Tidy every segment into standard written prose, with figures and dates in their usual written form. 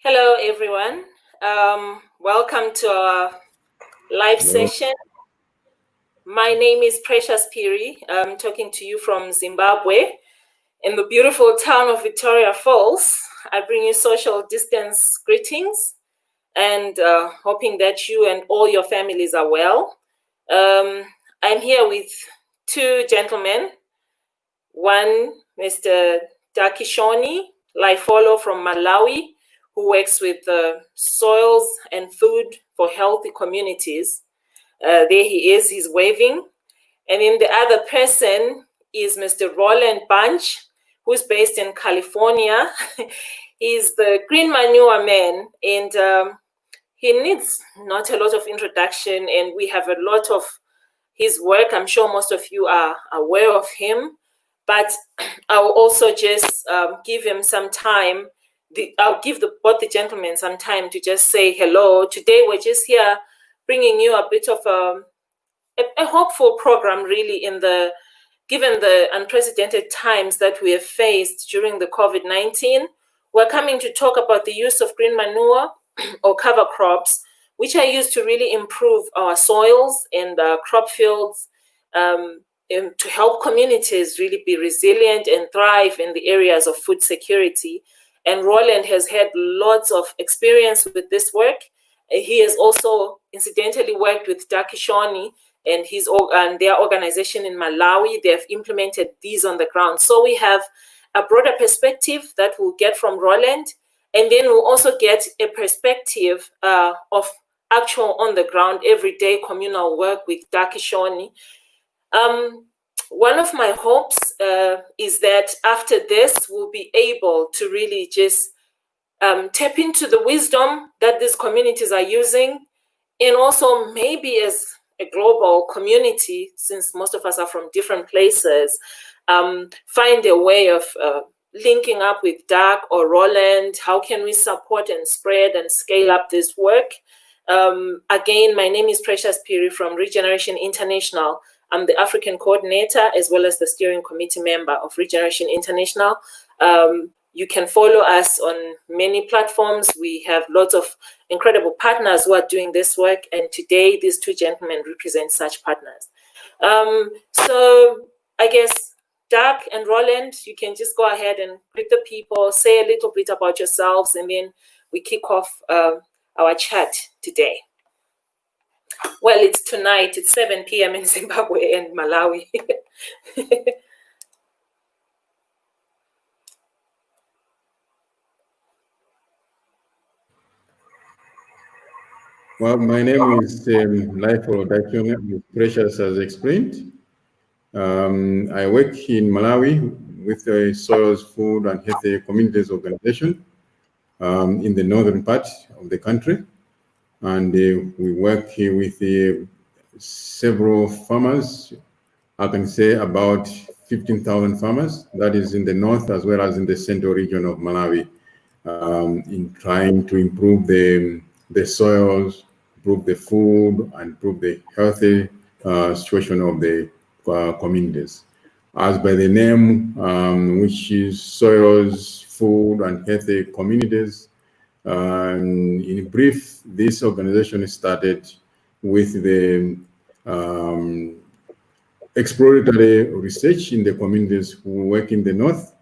Hello, everyone. Welcome to our live session. My name is Precious Piri. I'm talking to you from Zimbabwe in the beautiful town of Victoria Falls. I bring you social distance greetings and hoping that you and all your families are well. I'm here with two gentlemen. One, Mr. Dakishoni Laifolo from Malawi, who works with soils and food for healthy communities. There he is, he's waving. And then the other person is Mr. Roland Bunch, who's based in California. He's the green manure man, and he needs not a lot of introduction, and we have a lot of his work. I'm sure most of you are aware of him, but I will also just give him some time. I'll give both the gentlemen some time to just say hello. Today we're just here bringing you a bit of a hopeful program, really, given the unprecedented times that we have faced during the COVID-19. We're coming to talk about the use of green manure or cover crops, which are used to really improve our soils and crop fields, and to help communities really be resilient and thrive in the areas of food security. And Roland has had lots of experience with this work. He has also incidentally worked with Dakishoni and their organization in Malawi. They have implemented these on the ground. So we have a broader perspective that we'll get from Roland, and then we'll also get a perspective of actual on the ground, everyday communal work with Dakishoni. One of my hopes is that after this, we'll be able to really just tap into the wisdom that these communities are using, and also maybe as a global community, since most of us are from different places, find a way of linking up with Dak or Roland. How can we support and spread and scale up this work? Again, my name is Precious Piri from Regeneration International. I'm the African coordinator as well as the steering committee member of Regeneration International. You can follow us on many platforms. We have lots of incredible partners who are doing this work, and today these two gentlemen represent such partners. So I guess Dak and Roland, you can just go ahead and greet the people, say a little bit about yourselves, and then we kick off our chat today. Well, it's tonight, it's 7 p.m. in Zimbabwe and Malawi. Well, my name is Laifolo Dakishoni of Precious, as explained. I work in Malawi with the Soils, Food and Healthy Communities Organization in the northern part of the country. And we work here with several farmers. I can say about 15,000 farmers. That is in the north as well as in the central region of Malawi, in trying to improve the soils, improve the food, and improve the healthy situation of the communities. As by the name, which is Soils, Food, and Healthy Communities. In brief, this organization started with the exploratory research in the communities who work in the north,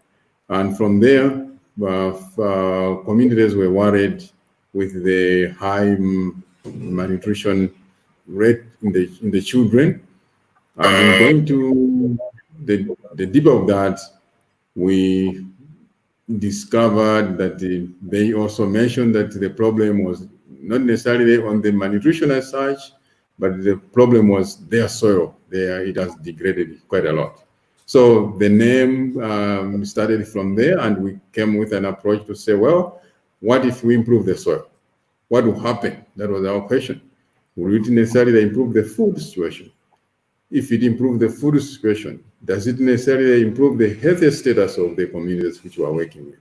and from there, communities were worried with the high malnutrition rate in the children. And going to the deeper of that, we discovered that they also mentioned that the problem was not necessarily on the malnutrition as such, but the problem was their soil. It has degraded quite a lot. So the name started from there, and we came with an approach to say, well, what if we improve the soil? What will happen? That was our question. Will it necessarily improve the food situation? If it improves the food situation, does it necessarily improve the health status of the communities which we are working with?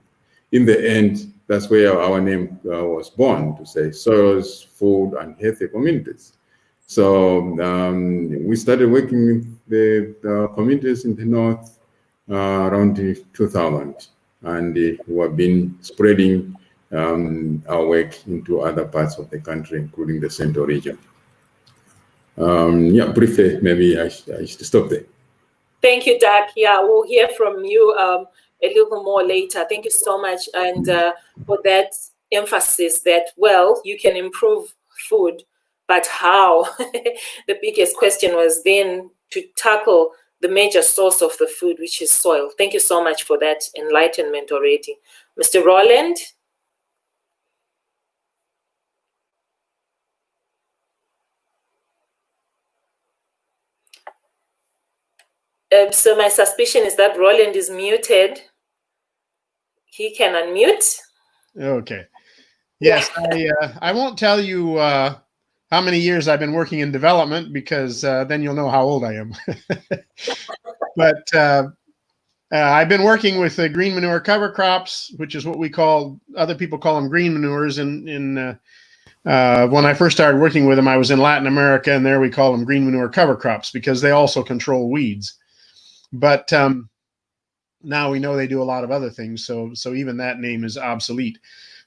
In the end, that's where our name was born, to say soils, food, and healthy communities. So we started working with the communities in the north around 2000, and we have been spreading our work into other parts of the country, including the Central region. Briefly, maybe I should stop there. Thank you, Dak. Yeah, we'll hear from you a little more later. Thank you so much, and for that emphasis that, well, you can improve food, but how? The biggest question was then to tackle the major source of the food, which is soil. Thank you so much for that enlightenment already. Mr. Roland? So my suspicion is that Roland is muted. He can unmute. Okay. Yes, I won't tell you how many years I've been working in development, because then you'll know how old I am. But I've been working with green manure cover crops, which is what other people call them green manures. When I first started working with them, I was in Latin America, and there we call them green manure cover crops because they also control weeds. But now we know they do a lot of other things, so even that name is obsolete.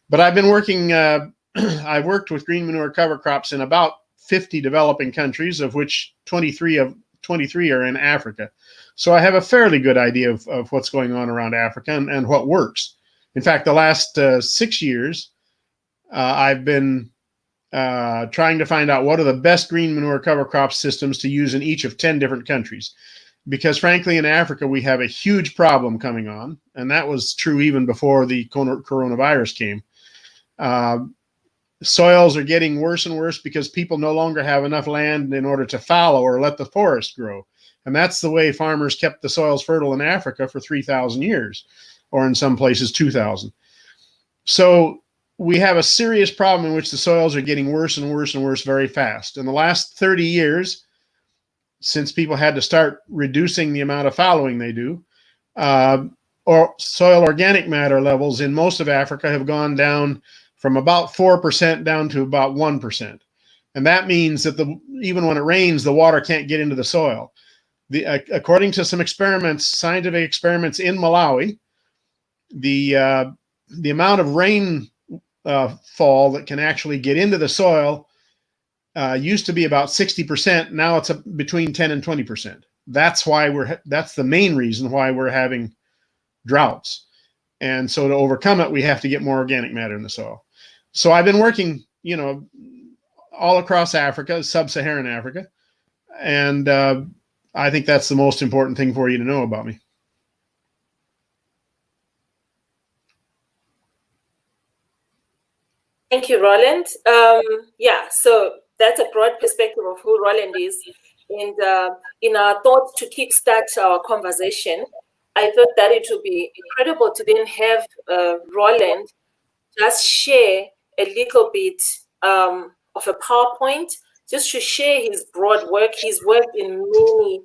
But I've been working, I've worked with green manure cover crops in about 50 developing countries, of which 23 are in Africa. So I have a fairly good idea of what's going on around Africa and what works. In fact, the last 6 years, I've been trying to find out what are the best green manure cover crop systems to use in each of 10 different countries. Because frankly, in Africa, we have a huge problem coming on, and that was true even before the coronavirus came. Soils are getting worse and worse because people no longer have enough land in order to fallow or let the forest grow. And that's the way farmers kept the soils fertile in Africa for 3,000 years, or in some places 2,000. So we have a serious problem in which the soils are getting worse and worse and worse very fast. In the last 30 years, since people had to start reducing the amount of fallowing they do, or soil organic matter levels in most of Africa have gone down from about 4% down to about 1%. And that means that even when it rains, the water can't get into the soil. According to some experiments, scientific experiments in Malawi, the amount of rain fall that can actually get into the soil used to be about 60%. Now it's between 10 and 20%. That's the main reason why we're having droughts. And so to overcome it, we have to get more organic matter in the soil. So I've been working, all across Africa, sub-Saharan Africa. And I think that's the most important thing for you to know about me. Thank you, Roland. So that's a broad perspective of who Roland is. And in our thought to kickstart our conversation, I thought that it would be incredible to then have Roland just share a little bit of a PowerPoint, just to share his broad work. He's worked in many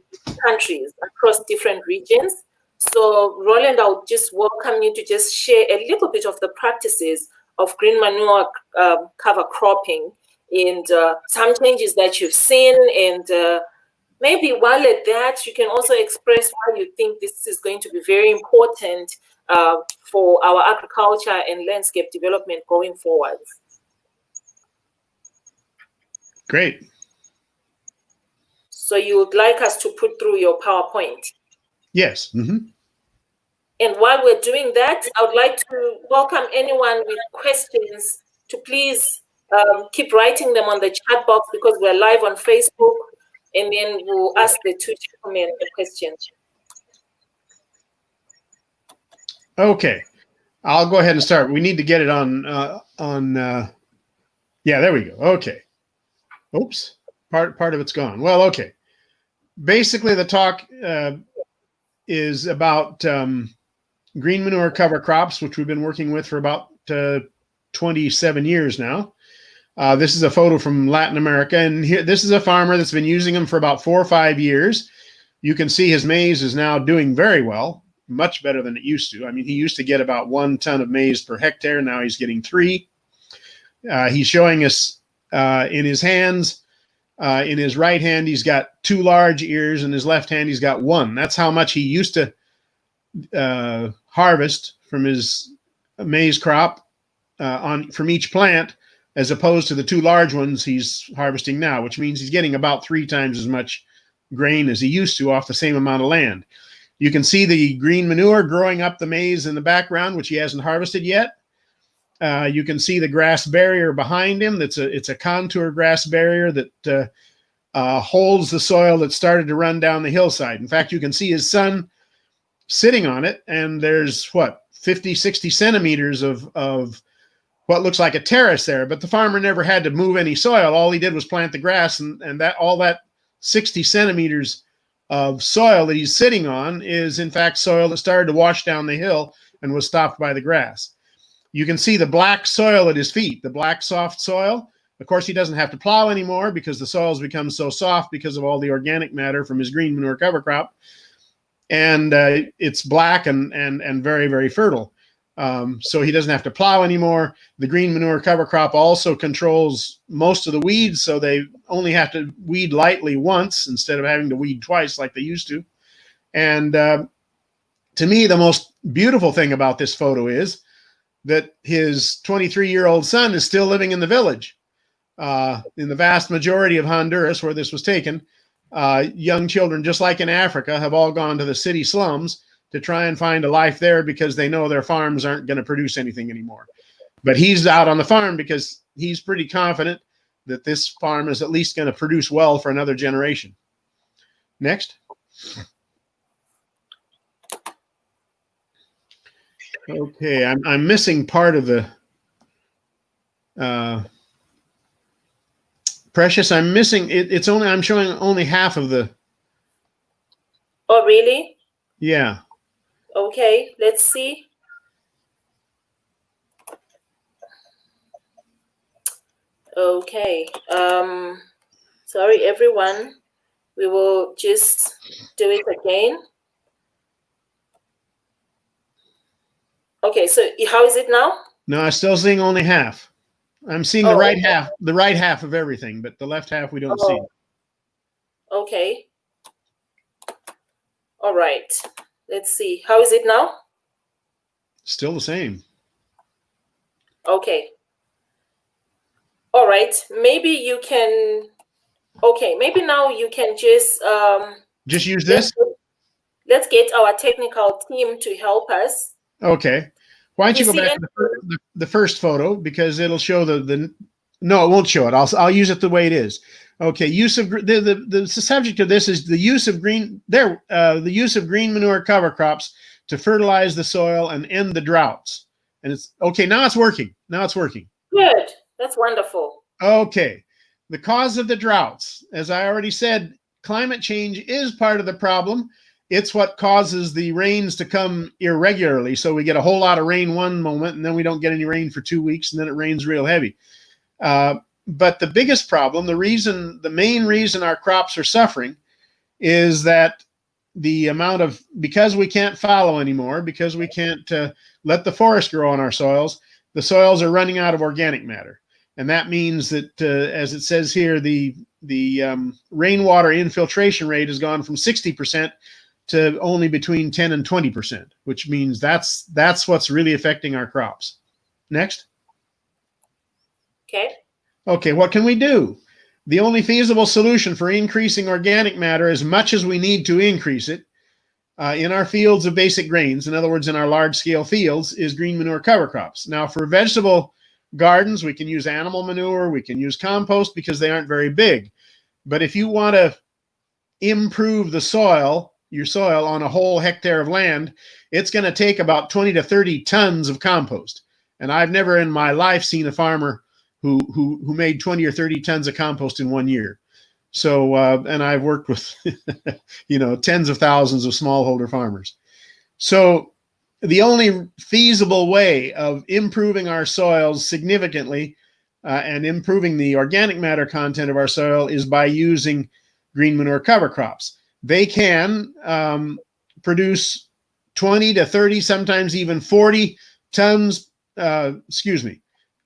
countries across different regions. So Roland, I'll just welcome you to just share a little bit of the practices of green manure cover cropping and some changes that you've seen, and maybe while at that, you can also express why you think this is going to be very important for our agriculture and landscape development going forward. Great. So you would like us to put through your PowerPoint? Yes. Mm-hmm. And while we're doing that, I would like to welcome anyone with questions to please keep writing them on the chat box, because we're live on Facebook, and then we'll ask the two gentlemen the questions. Okay, I'll go ahead and start. We need to get it on. Yeah, there we go. Okay. Oops, part of it's gone. Well, okay. Basically, the talk is about green manure cover crops, which we've been working with for about 27 years now. This is a photo from Latin America, and this is a farmer that's been using them for about 4 or 5 years. You can see his maize is now doing very well, much better than it used to. I mean, he used to get about 1 ton of maize per hectare. Now he's getting 3. He's showing us in his hands. In his right hand, he's got 2 large ears. In his left hand, he's got 1. That's how much he used to harvest from his maize crop. from each plant, as opposed to the 2 large ones he's harvesting now, which means he's getting about 3 times as much grain as he used to off the same amount of land. You can see the green manure growing up the maize in the background, which he hasn't harvested yet. You can see the grass barrier behind him. It's a contour grass barrier that holds the soil that started to run down the hillside. In fact, you can see his son sitting on it, and there's 50, 60 centimeters of what looks like a terrace there. But the farmer never had to move any soil. All he did was plant the grass, and all that 60 centimeters of soil that he's sitting on is in fact soil that started to wash down the hill and was stopped by the grass. You can see the black soil at his feet, the black soft soil. Of course, he doesn't have to plow anymore because the soil's become so soft because of all the organic matter from his green manure cover crop. And it's black and very, very fertile. So he doesn't have to plow anymore. The green manure cover crop also controls most of the weeds, so they only have to weed lightly once instead of having to weed twice like they used to. And to me, the most beautiful thing about this photo is that his 23-year-old son is still living in the village. In the vast majority of Honduras where this was taken, young children, just like in Africa, have all gone to the city slums to try and find a life there because they know their farms aren't going to produce anything anymore. But he's out on the farm because he's pretty confident that this farm is at least going to produce well for another generation. Next. Okay, I'm missing part of the Precious. I'm missing it. I'm showing only half of the. Oh, really? Yeah. Okay, let's see. Okay. Sorry, everyone. We will just do it again. Okay, so how is it now? No, I'm still seeing only half. I'm seeing the right half of everything, but the left half we don't see. Okay. All right. Let's see. How is it now? Still the same. Okay. All right. Maybe you can. Okay. Maybe now you can just use this. Let's get our technical team to help us. Okay. Why don't you go back to the first photo, because it'll show the no, it won't show it. I'll use it the way it is. Okay. Use of the subject of this is the use of green manure cover crops to fertilize the soil and end the droughts. And it's okay. Now it's working. Good. That's wonderful. Okay. The cause of the droughts, as I already said, climate change is part of the problem. It's what causes the rains to come irregularly. So we get a whole lot of rain one moment, and then we don't get any rain for 2 weeks, and then it rains real heavy. But the biggest problem, the main reason our crops are suffering is that because we can't fallow anymore, because we can't let the forest grow on our soils, the soils are running out of organic matter. And that means that, as it says here, the rainwater infiltration rate has gone from 60% to only between 10 and 20%, which means that's what's really affecting our crops. Next. Okay, what can we do? The only feasible solution for increasing organic matter as much as we need to increase it in our fields of basic grains, in other words, in our large-scale fields, is green manure cover crops. Now, for vegetable gardens, we can use animal manure, we can use compost because they aren't very big. But if you want to improve the soil, your soil on a whole hectare of land, it's going to take about 20 to 30 tons of compost. And I've never in my life seen a farmer who made 20 or 30 tons of compost in 1 year. So, and I've worked with, tens of thousands of smallholder farmers. So the only feasible way of improving our soils significantly and improving the organic matter content of our soil is by using green manure cover crops. They can produce 20 to 30, sometimes even 40 tons,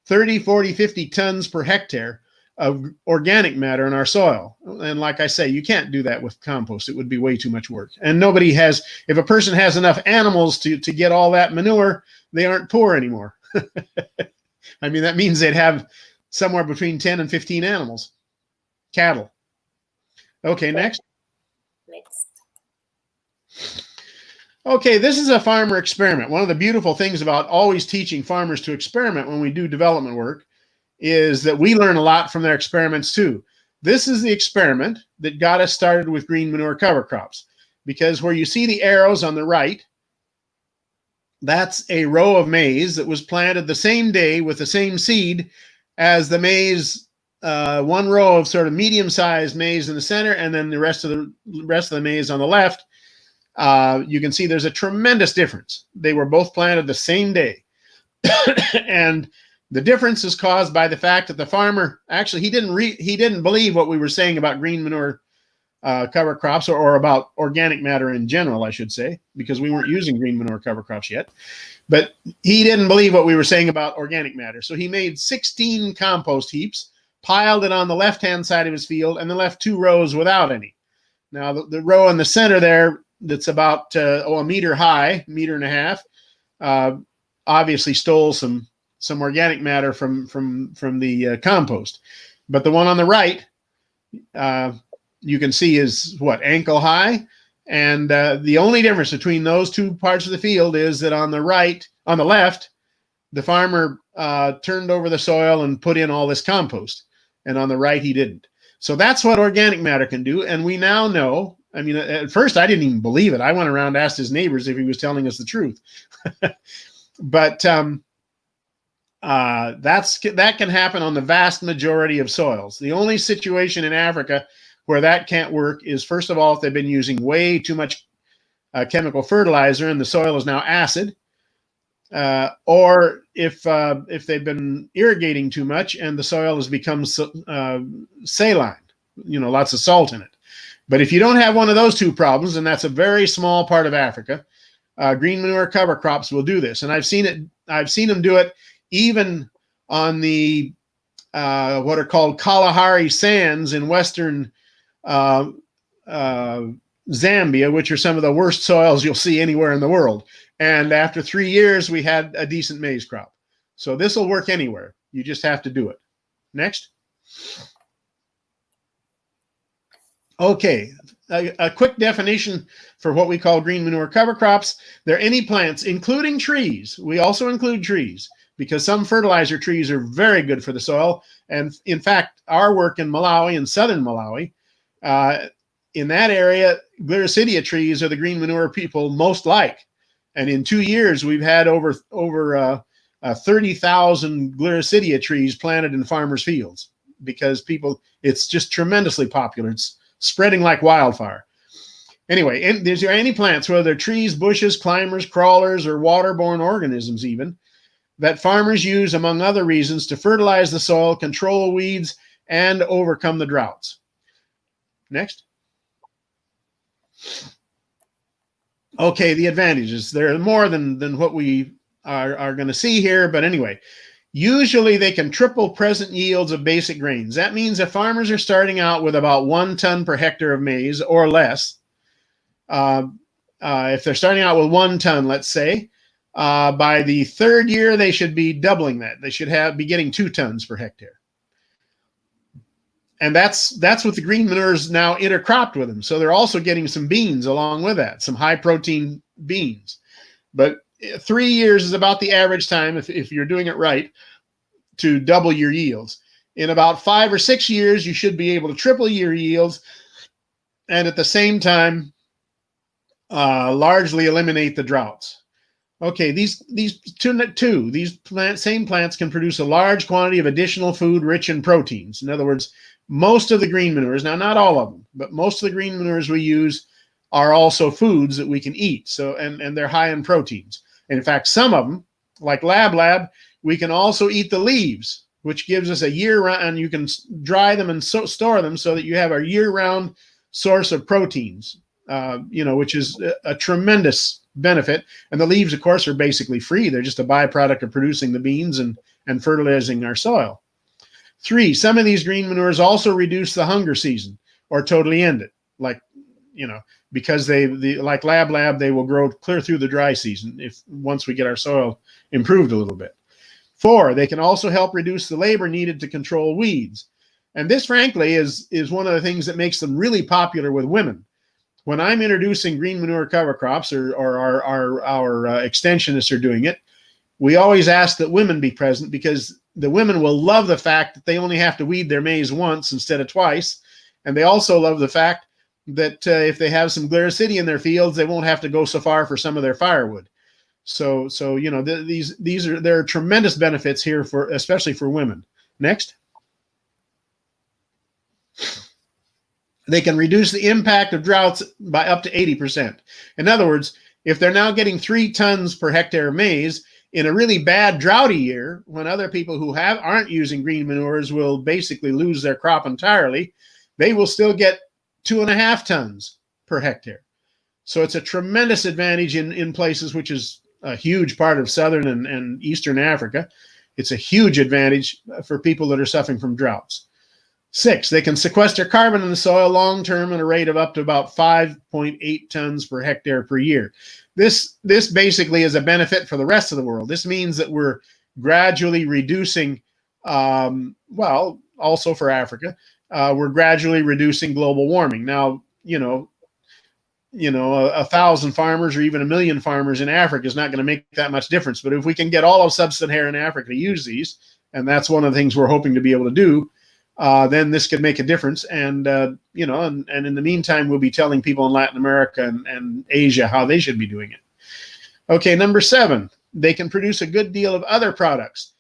30, 40, 50 tons per hectare of organic matter in our soil. And like I say, you can't do that with compost. It would be way too much work. And if a person has enough animals to get all that manure, they aren't poor anymore. I mean, that means they'd have somewhere between 10 and 15 animals, cattle. Okay, next. Next. Okay, this is a farmer experiment. One of the beautiful things about always teaching farmers to experiment when we do development work is that we learn a lot from their experiments too. This is the experiment that got us started with green manure cover crops, because where you see the arrows on the right, that's a row of maize that was planted the same day with the same seed as the maize, one row of sort of medium-sized maize in the center, and then the rest of the maize on the left. You can see there's a tremendous difference. They were both planted the same day. And the difference is caused by the fact that the farmer, actually, he didn't believe what we were saying about green manure cover crops, or about organic matter in general, I should say, because we weren't using green manure cover crops yet. But he didn't believe what we were saying about organic matter. So he made 16 compost heaps, piled it on the left-hand side of his field, and then left 2 rows without any. Now, the row in the center there, that's about a meter high, meter and a half, obviously stole some organic matter from the compost. But the one on the right, you can see is what, ankle high. And the only difference between those 2 parts of the field is that on the left, the farmer turned over the soil and put in all this compost. And on the right, he didn't. So that's what organic matter can do. And we now know, I mean, at first I didn't even believe it. I went around and asked his neighbors if he was telling us the truth. But that can happen on the vast majority of soils. The only situation in Africa where that can't work is, first of all, if they've been using way too much chemical fertilizer and the soil is now acid, or if they've been irrigating too much and the soil has become saline, lots of salt in it. But if you don't have one of those 2 problems, and that's a very small part of Africa, green manure cover crops will do this. And I've seen them do it even on the what are called Kalahari sands in western Zambia, which are some of the worst soils you'll see anywhere in the world. And after 3 years, we had a decent maize crop. So this will work anywhere. You just have to do it. Next. Okay, a quick definition for what we call green manure cover crops. They're any plants, including trees. We also include trees because some fertilizer trees are very good for the soil. And in fact, our work in Malawi, in southern Malawi, in that area, Gliricidia trees are the green manure people most like. And in 2 years, we've had over 30,000 Gliricidia trees planted in farmers' fields because it's just tremendously popular. It's spreading like wildfire. Anyway, there's any plants, whether they're trees, bushes, climbers, crawlers, or waterborne organisms even, that farmers use, among other reasons, to fertilize the soil, control weeds, and overcome the droughts. Next. Okay, the advantages. There are more than what we are going to see here, but anyway, usually they can triple present yields of basic grains. That means if farmers are starting out with about 1 ton per hectare of maize or less, if they're starting out with 1 ton, let's say, by the 3rd year, they should be doubling that. They should be getting 2 tons per hectare. And that's what the green manure is now intercropped with them. So they're also getting some beans along with that, some high protein beans. But 3 years is about the average time, if you're doing it right, to double your yields. In about 5 or 6 years, you should be able to triple your yields, and at the same time, largely eliminate the droughts. Okay, these same plants can produce a large quantity of additional food rich in proteins. In other words, most of the green manures, now not all of them, but most of the green manures we use are also foods that we can eat. So, and they're high in proteins. And in fact, some of them, like Lab, we can also eat the leaves, which gives us a year-round, and you can dry them and store them so that you have a year-round source of proteins, which is a tremendous benefit. And the leaves, of course, are basically free. They're just a byproduct of producing the beans and fertilizing our soil. 3, some of these green manures also reduce the hunger season or totally end it. Because like Lab, they will grow clear through the dry season once we get our soil improved a little bit. 4, they can also help reduce the labor needed to control weeds. And this, frankly, is one of the things that makes them really popular with women. When I'm introducing green manure cover crops, or our extensionists are doing it, we always ask that women be present, because the women will love the fact that they only have to weed their maize once instead of twice. And they also love the fact that if they have some glycity in their fields, they won't have to go so far for some of their firewood. So you know, there are tremendous benefits here, especially for women. Next. They can reduce the impact of droughts by up to 80%. In other words, if they're now getting 3 tons per hectare of maize in a really bad droughty year, when other people who aren't using green manures will basically lose their crop entirely, they will still get 2.5 tons per hectare. So it's a tremendous advantage in places, which is a huge part of southern and eastern Africa. It's a huge advantage for people that are suffering from droughts. 6, they can sequester carbon in the soil long-term at a rate of up to about 5.8 tons per hectare per year. This basically is a benefit for the rest of the world. This means that we're gradually reducing, well, also for Africa, we're gradually reducing global warming. Now, you know, 1,000 farmers or even 1 million farmers in Africa is not going to make that much difference. But if we can get all of sub-Saharan Africa to use these, and that's one of the things we're hoping to be able to do, then this could make a difference. And, you know, and in the meantime, we'll be telling people in Latin America and Asia how they should be doing it. Okay, number 7, they can produce a good deal of other products.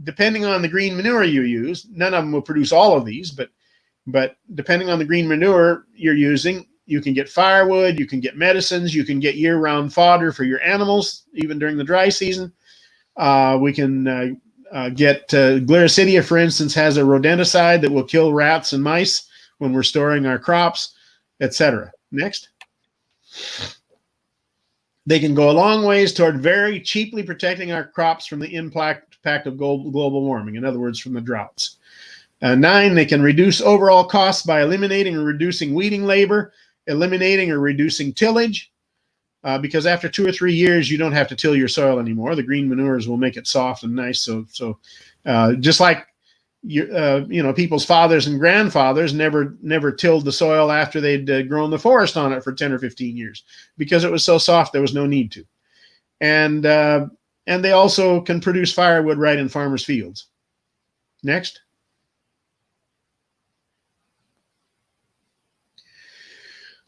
Depending on the green manure you use, none of them will produce all of these, but depending on the green manure you're using, you can get firewood, you can get medicines, you can get year-round fodder for your animals, even during the dry season. We can get glycidia, for instance, has a rodenticide that will kill rats and mice when we're storing our crops, etc. Next. They can go a long ways toward very cheaply protecting our crops from the impact of global warming, in other words, from the droughts. 9, they can reduce overall costs by eliminating or reducing weeding labor, eliminating or reducing tillage, because after 2 or 3 years, you don't have to till your soil anymore. The green manures will make it soft and nice. So just like you know, people's fathers and grandfathers never tilled the soil after they'd grown the forest on it for 10 or 15 years because it was so soft there was no need to. And they also can produce firewood right in farmers' fields. Next.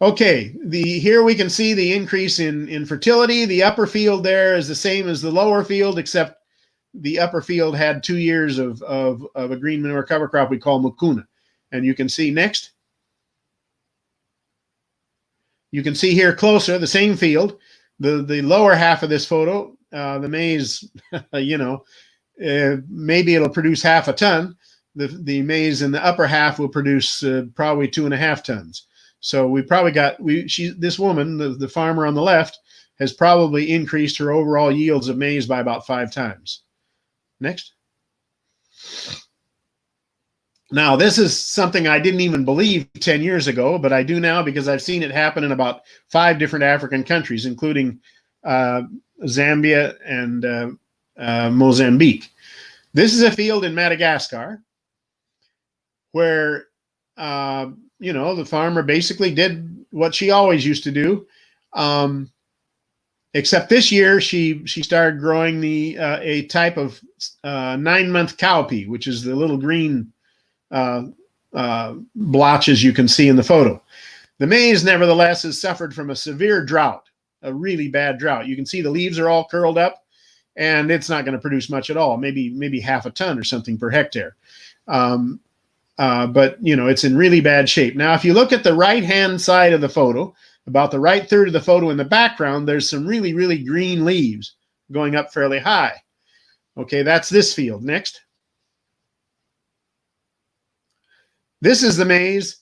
Okay, here we can see the increase in fertility. The upper field there is the same as the lower field, except the upper field had 2 years of a green manure cover crop we call mucuna. And you can see next. You can see here closer the same field. The lower half of this photo, the maize, you know, maybe it'll produce half a ton. The maize in the upper half will produce probably 2.5 tons. So we probably got, this woman, the farmer on the left, has probably increased her overall yields of maize by about 5 times. Next. Now, this is something I didn't even believe 10 years ago, but I do now because I've seen it happen in about 5 different African countries, including Zambia and Mozambique. This is a field in Madagascar where you know, the farmer basically did what she always used to do, except this year she started growing a type of 9-month cowpea, which is the little green blotches you can see in the photo. The maize, nevertheless, has suffered from a severe drought, a really bad drought. You can see the leaves are all curled up, and it's not going to produce much at all, maybe half a ton or something per hectare. But, you know, it's in really bad shape. Now, if you look at the right-hand side of the photo, about the right third of the photo in the background, there's some really, really green leaves going up fairly high. Okay, that's this field. Next. This is the maize.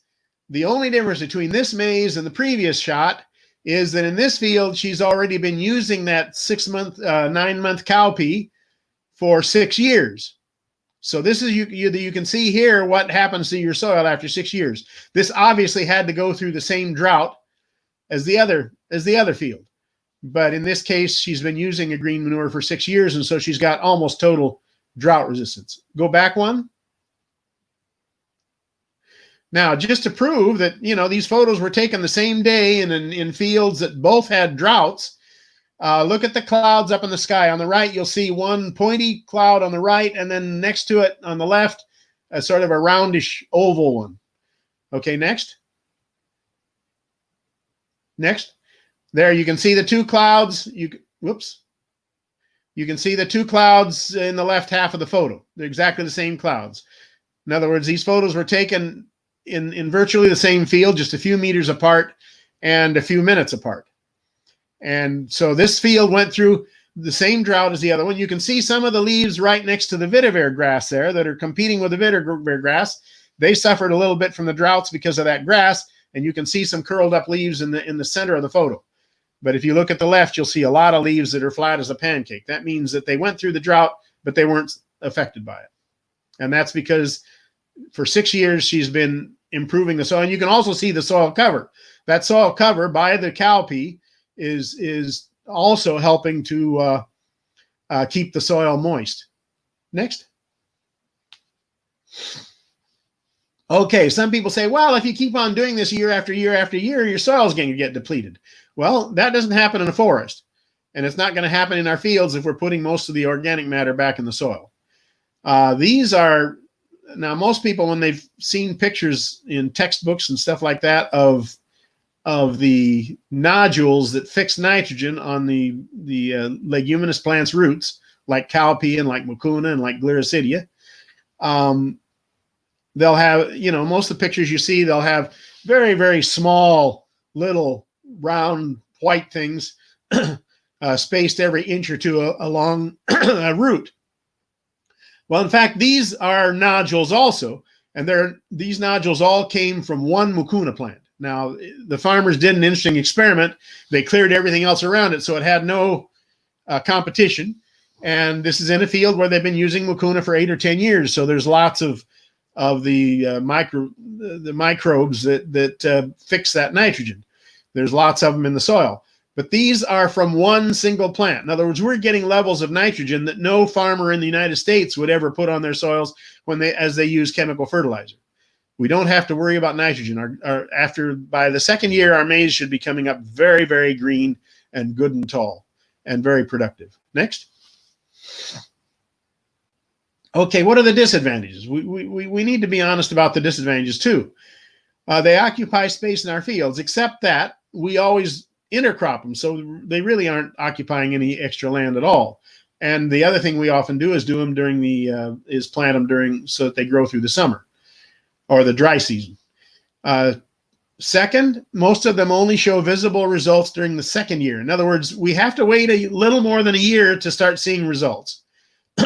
The only difference between this maize and the previous shot is that in this field, she's already been using that 9-month cowpea for 6 years. So this is, you can see here what happens to your soil after 6 years. This obviously had to go through the same drought as the other But in this case, she's been using a green manure for 6 years, and so she's got almost total drought resistance. Go back one. Now, just to prove that, these photos were taken the same day in fields that both had droughts, look at the clouds up in the sky. On the right, you'll see one pointy cloud on the right, and then next to it on the left, a sort of a roundish oval one. Okay, next. Next. There, you can see the two clouds. Whoops. You can see the two clouds in the left half of the photo. They're exactly the same clouds. In other words, these photos were taken in virtually the same field, just a few meters apart and a few minutes apart. And so this field went through the same drought as the other one. You can see some of the leaves right next to the vetiver grass there that are competing with the vetiver grass. They suffered a little bit from the droughts because of that grass, and you can see some curled up leaves in the center of the photo. But if you look at the left, you'll see a lot of leaves that are flat as a pancake. That means that they went through the drought, but they weren't affected by it. And that's because for 6 years, she's been improving the soil. And you can also see the soil cover. That soil cover by the cowpea is also helping to keep the soil moist. Next. Okay, some people say, well, if you keep on doing this year after year after year, your soil is going to get depleted. Well, that doesn't happen in a forest. And it's not going to happen in our fields if we're putting most of the organic matter back in the soil. These are, now most people, when they've seen pictures in textbooks and stuff like that of the nodules that fix nitrogen on the leguminous plants' roots, like cowpea and like mucuna and like gliricidia, they'll have, most of the pictures you see, they'll have very, very small little round white things spaced every inch or two along a root. Well, in fact, these are nodules also, and these nodules all came from one mucuna plant. Now, the farmers did an interesting experiment. They cleared everything else around it, so it had no competition. And this is in a field where they've been using mucuna for 8 or 10 years. So there's lots of the microbes that fix that nitrogen. There's lots of them in the soil. But these are from one single plant. In other words, we're getting levels of nitrogen that no farmer in the United States would ever put on their soils as they use chemical fertilizer. We don't have to worry about nitrogen. By the second year, our maize should be coming up very, very green and good and tall and very productive. Next. Okay, what are the disadvantages? We need to be honest about the disadvantages too. They occupy space in our fields, except that we always intercrop them, so they really aren't occupying any extra land at all. And the other thing we often do is plant them so that they grow through the summer or the dry season. Second, most of them only show visible results during the second year. In other words, we have to wait a little more than a year to start seeing results.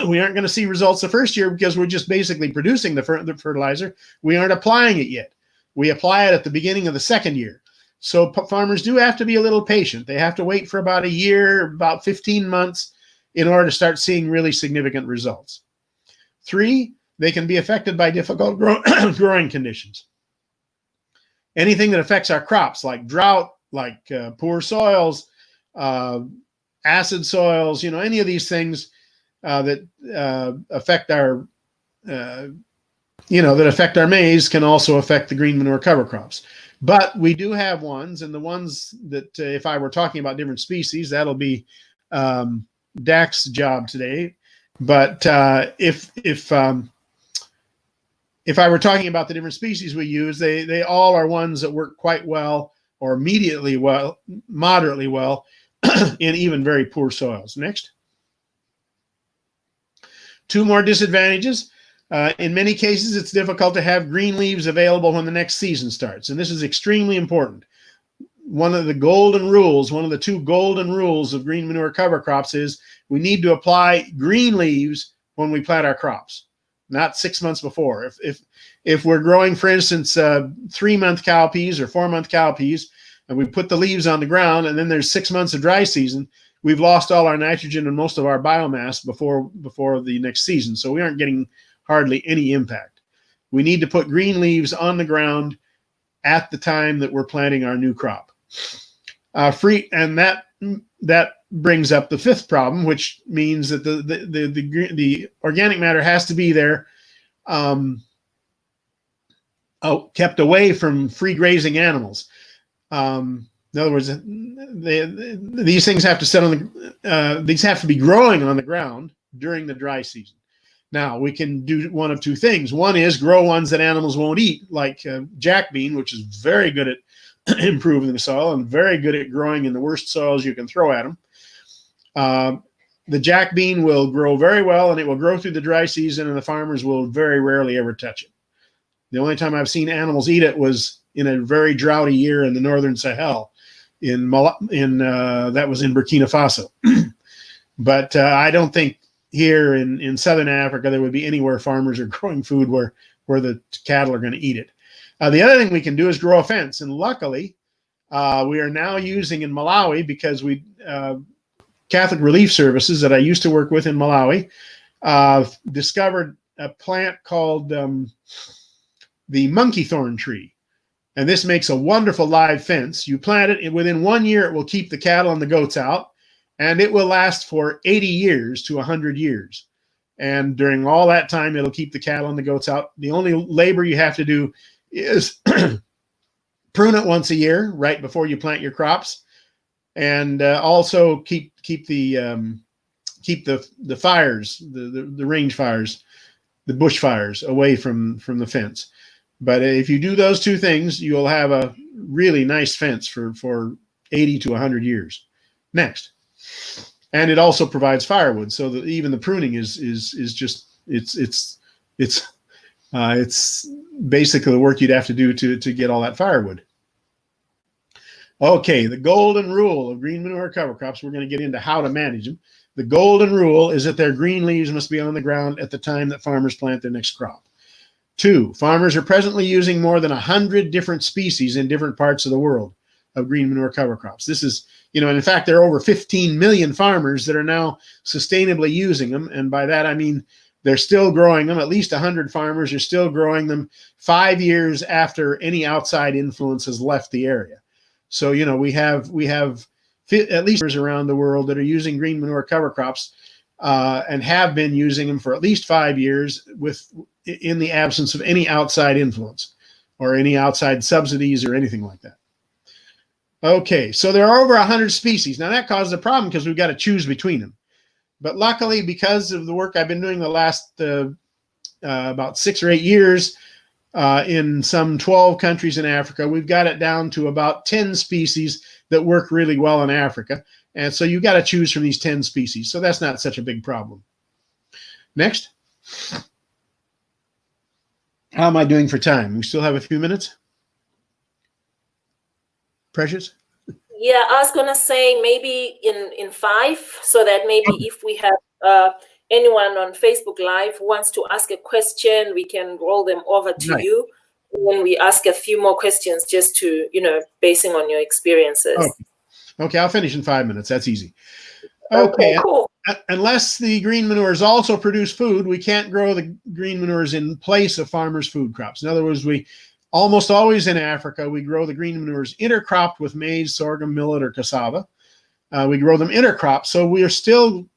We aren't going to see results the first year because we're just basically producing the fertilizer. We aren't applying it yet. We apply it at the beginning of the second year. So farmers do have to be a little patient. They have to wait for about a year, about 15 months in order to start seeing really significant results. 3, they can be affected by difficult growing conditions. Anything that affects our crops, like drought, like poor soils, acid soils, any of these things that affect our maize can also affect the green manure cover crops. But we do have ones, and the ones that if I were talking about different species, that'll be Dak's job today. But if I were talking about the different species we use, they all are ones that work quite well or moderately well in even very poor soils. Next. 2 more disadvantages. In many cases, it's difficult to have green leaves available when the next season starts. And this is extremely important. One of the 2 golden rules of green manure cover crops is we need to apply green leaves when we plant our crops, not 6 months before. If we're growing, for instance, 3-month cowpeas or 4-month cowpeas, and we put the leaves on the ground, and then there's 6 months of dry season, we've lost all our nitrogen and most of our biomass before the next season. So we aren't getting hardly any impact. We need to put green leaves on the ground at the time that we're planting our new crop. And that brings up the fifth problem, which means that the organic matter has to be there, kept away from free grazing animals. In other words, these things have to sit on these have to be growing on the ground during the dry season. Now, we can do one of two things. One is grow ones that animals won't eat, like jack bean, which is very good at improving the soil and very good at growing in the worst soils you can throw at them. The jack bean will grow very well, and it will grow through the dry season, and the farmers will very rarely ever touch it. The only time I've seen animals eat it was in a very droughty year in the northern Sahel, that was in Burkina Faso. But I don't think here in southern Africa there would be anywhere farmers are growing food where the cattle are going to eat it. The other thing we can do is grow a fence, and luckily we are now using in Malawi, because we Catholic Relief Services that I used to work with in Malawi discovered a plant called the monkey thorn tree. And this makes a wonderful live fence. You plant it, and within 1 year, it will keep the cattle and the goats out, and it will last for 80 years to 100 years. And during all that time, it'll keep the cattle and the goats out. The only labor you have to do is prune it once a year, right before you plant your crops, and also keep the fires, the range fires, the bush fires away from the fence. But if you do those two things, you'll have a really nice fence for 80 to 100 years. Next. And it also provides firewood, so that even the pruning is just it's basically the work you'd have to do to get all that firewood. Okay, the golden rule of green manure cover crops. We're going to get into how to manage them. The golden rule is that their green leaves must be on the ground at the time that farmers plant their next crop. 2, farmers are presently using more than 100 different species in different parts of the world of green manure cover crops. This is, and in fact, there are over 15 million farmers that are now sustainably using them. And by that, I mean, they're still growing them. At least 100 farmers are still growing them 5 years after any outside influence has left the area. So, we have at least around the world that are using green manure cover crops and have been using them for at least 5 years in the absence of any outside influence or any outside subsidies or anything like that. Okay, so there are over 100 species. Now that causes a problem because we've got to choose between them. But luckily, because of the work I've been doing the last about 6 or 8 years in some 12 countries in Africa, we've got it down to about 10 species that work really well in Africa. And so you've got to choose from these 10 species. So that's not such a big problem. Next. How am I doing for time? We still have a few minutes? Precious? Yeah, I was gonna say maybe in 5, so that maybe if we have anyone on Facebook Live who wants to ask a question, we can roll them over to you. When we ask a few more questions, just to basing on your experiences. Okay, I'll finish in 5 minutes. That's easy. Okay, cool. Unless the green manures also produce food, we can't grow the green manures in place of farmers' food crops. In other words, we almost always in Africa, we grow the green manures intercropped with maize, sorghum, millet, or cassava. We grow them intercropped, so we are still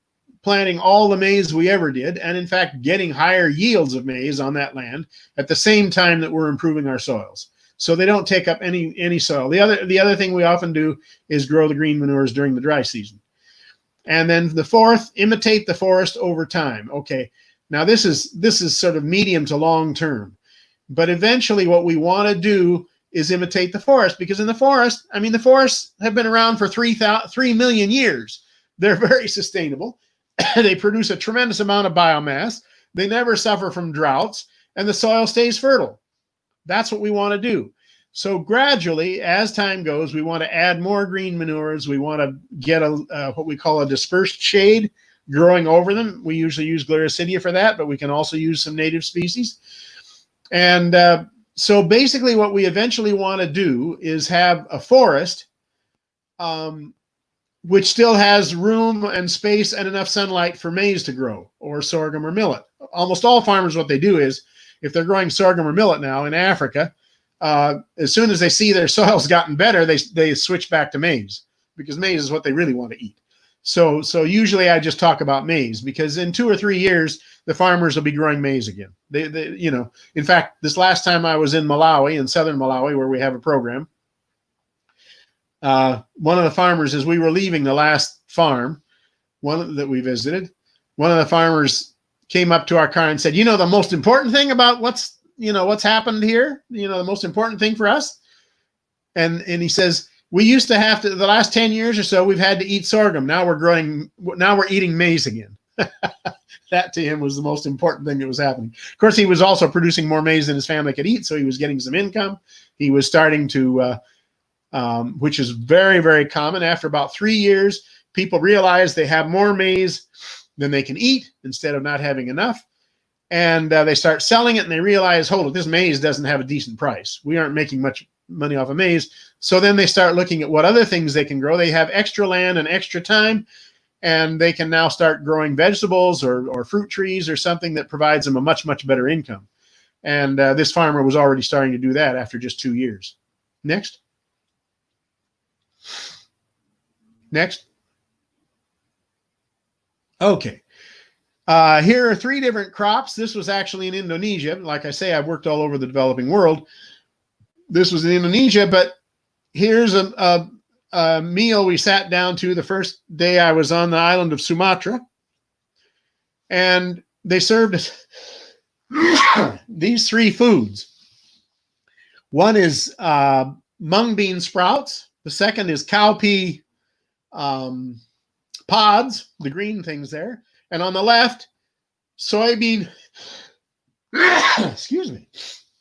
planting all the maize we ever did, and in fact getting higher yields of maize on that land at the same time that we're improving our soils. So they don't take up any soil. The other thing we often do is grow the green manures during the dry season. And then the fourth, imitate the forest over time. Okay, now this is sort of medium to long term. But eventually what we want to do is imitate the forest, because in the forest, the forests have been around for 3 million years. They're very sustainable. They produce a tremendous amount of biomass. They never suffer from droughts, and the soil stays fertile. That's what we want to do. So gradually, as time goes, we want to add more green manures. We want to get what we call a dispersed shade growing over them. We usually use Gliricidia for that, but we can also use some native species. And so basically what we eventually want to do is have a forest which still has room and space and enough sunlight for maize to grow, or sorghum or millet. Almost all farmers, what they do is, if they're growing sorghum or millet now in Africa, as soon as they see their soil's gotten better, they switch back to maize, because maize is what they really want to eat. So usually I just talk about maize, because in 2 or 3 years, the farmers will be growing maize again. They in fact, this last time I was in Malawi, in southern Malawi, where we have a program, one of the farmers, as we were leaving the last farm, one that we visited, one of the farmers came up to our car and said, the most important thing about what's happened here, the most important thing for us. And he says, we used to have to, the last 10 years or so, we've had to eat sorghum. Now we're eating maize again. That to him was the most important thing that was happening. Of course, he was also producing more maize than his family could eat, so he was getting some income. He was starting to, which is very, very common. After about 3 years, people realize they have more maize than they can eat instead of not having enough. And they start selling it, and they realize, hold it, this maize doesn't have a decent price. We aren't making much money off of maize. So then they start looking at what other things they can grow. They have extra land and extra time, and they can now start growing vegetables or fruit trees or something that provides them a much, much better income. And this farmer was already starting to do that after just 2 years. Next. Okay. Here are 3 different crops. This was actually in Indonesia. Like I say, I've worked all over the developing world. This was in Indonesia, but here's a meal we sat down to the first day I was on the island of Sumatra. And they served us these 3 foods. One is mung bean sprouts. The second is cowpea pods, the green things there. And on the left, soybean,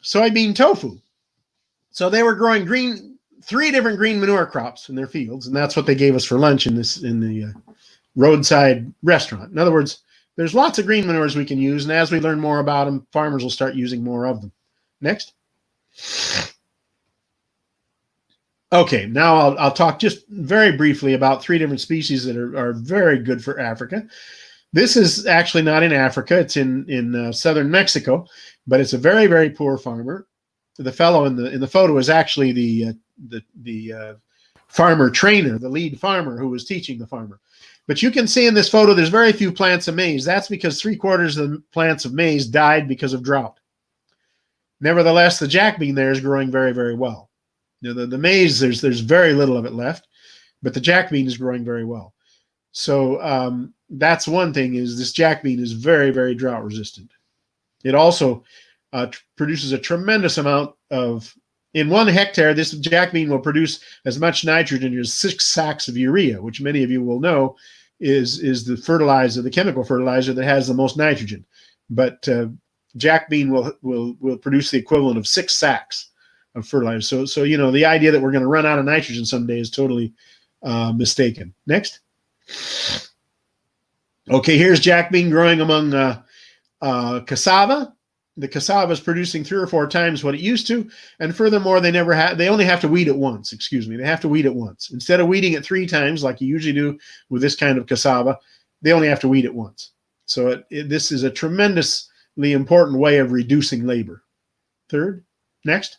soybean tofu. So they were growing 3 different green manure crops in their fields, and that's what they gave us for lunch in the roadside restaurant. In other words, there's lots of green manures we can use, and as we learn more about them, farmers will start using more of them. Next. Okay, now I'll talk just very briefly about 3 different species that are very good for Africa. This is actually not in Africa; it's in southern Mexico, but it's a very, very poor farmer. The fellow in the photo is actually the farmer trainer, the lead farmer who was teaching the farmer. But you can see in this photo there's very few plants of maize. That's because 3/4 of the plants of maize died because of drought. Nevertheless, the jack bean there is growing very, very well. The maize, there's very little of it left, but the jack bean is growing very well. So that's one thing, is this jack bean is very, very drought resistant. It also produces a tremendous amount of, in 1 hectare, this jack bean will produce as much nitrogen as 6 sacks of urea, which many of you will know is the fertilizer, the chemical fertilizer that has the most nitrogen. But jack bean will produce the equivalent of 6 sacks of fertilizer. So the idea that we're going to run out of nitrogen someday is totally mistaken. Next. Okay, here's jack bean growing among cassava. The cassava is producing 3 or 4 times what it used to, and furthermore, they only have to weed it once. They have to weed it once. Instead of weeding it 3 times like you usually do with this kind of cassava, they only have to weed it once. So this is a tremendously important way of reducing labor. Third. Next.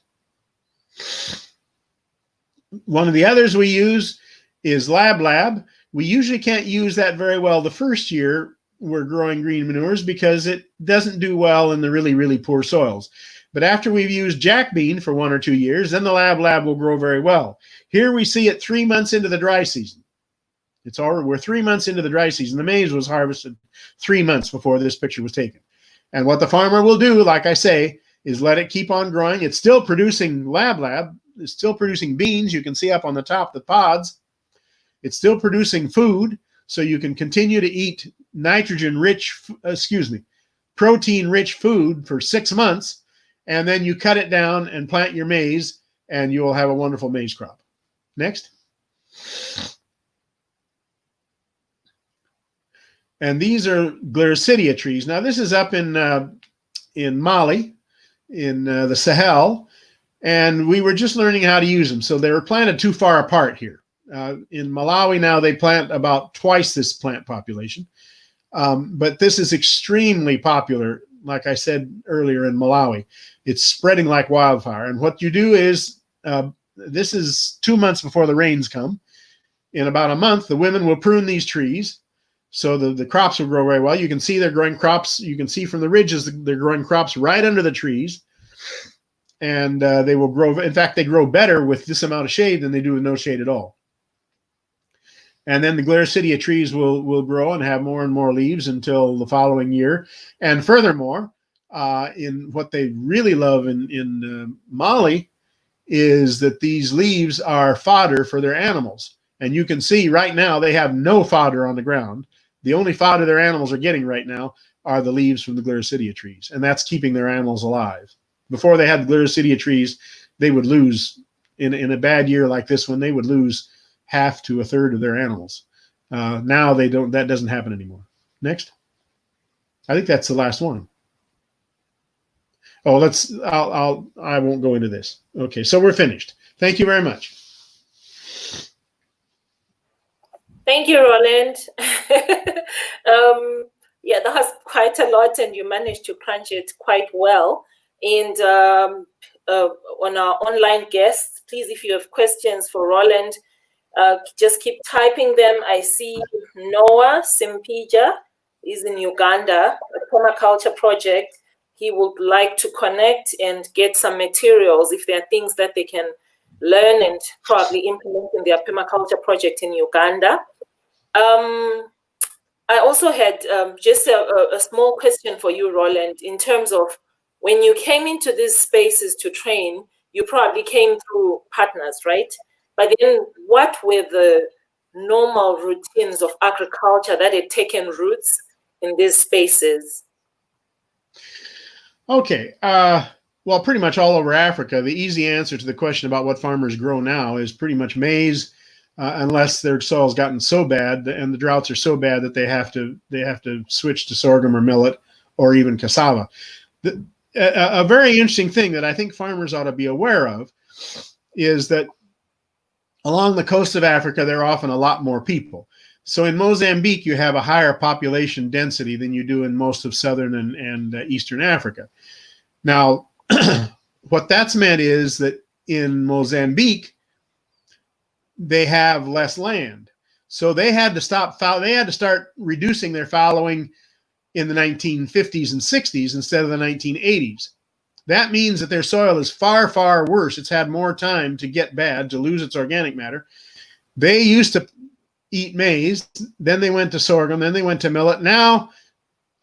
One of the others we use is lab. We usually can't use that very well the first year we're growing green manures because it doesn't do well in the really, really poor soils. But after we've used jack bean for 1 or 2 years, then the lab will grow very well. Here we see it 3 months into the dry season. We're 3 months into the dry season. The maize was harvested 3 months before this picture was taken. And what the farmer will do, like I say, is let it keep on growing. It's still producing lab. It's still producing beans. You can see up on the top the pods. It's still producing food, so you can continue to eat protein-rich food for 6 months, and then you cut it down and plant your maize, and you will have a wonderful maize crop. Next. And these are Gliricidia trees. Now, this is up in Mali, in the Sahel, and we were just learning how to use them. So they were planted too far apart here. In Malawi now, they plant about twice this plant population. But this is extremely popular, like I said earlier, in Malawi. It's spreading like wildfire. And what you do is, this is 2 months before the rains come. in about a month, the women will prune these trees. So the crops will grow very well. You can see they're growing crops. You can see from the ridges, they're growing crops right under the trees. And they will grow. In fact, they grow better with this amount of shade than they do with no shade at all. And then the Gliricidia trees will grow and have more and more leaves until the following year. And furthermore, in what they really love in Mali is that these leaves are fodder for their animals. And you can see right now they have no fodder on the ground. The only fodder their animals are getting right now are the leaves from the Gliricidia trees. And that's keeping their animals alive. Before they had the Gliricidia trees, they would lose, in a bad year like this one, they would lose half to a third of their animals. Now they don't. That doesn't happen anymore. Next. I think that's the last one. Oh, I won't go into this. Okay, so we're finished. Thank you very much. Thank you, Roland. Yeah, that was quite a lot, and you managed to crunch it quite well. And on our online guests, please, if you have questions for Roland, just keep typing them. I see Noah Simpija is in Uganda, a permaculture project. He would like to connect and get some materials if there are things that they can learn and probably implement in their permaculture project in Uganda. I also had just a small question for you, Roland, in terms of when you came into these spaces to train, you probably came through partners, right? But then what were the normal routines of agriculture that had taken roots in these spaces? Okay. Well, pretty much all over Africa, the easy answer to the question about what farmers grow now is pretty much maize, unless their soil's gotten so bad and the droughts are so bad that they have to switch to sorghum or millet or even cassava. A very interesting thing that I think farmers ought to be aware of is that along the coast of Africa, there are often a lot more people. So in Mozambique, you have a higher population density than you do in most of southern and eastern Africa. Now, what that's meant is that in Mozambique, they have less land. So they had to start reducing their fallowing in the 1950s and 60s instead of the 1980s. That means that their soil is far, far worse. It's had more time to get bad, to lose its organic matter. They used to eat maize, then they went to sorghum, then they went to millet. Now,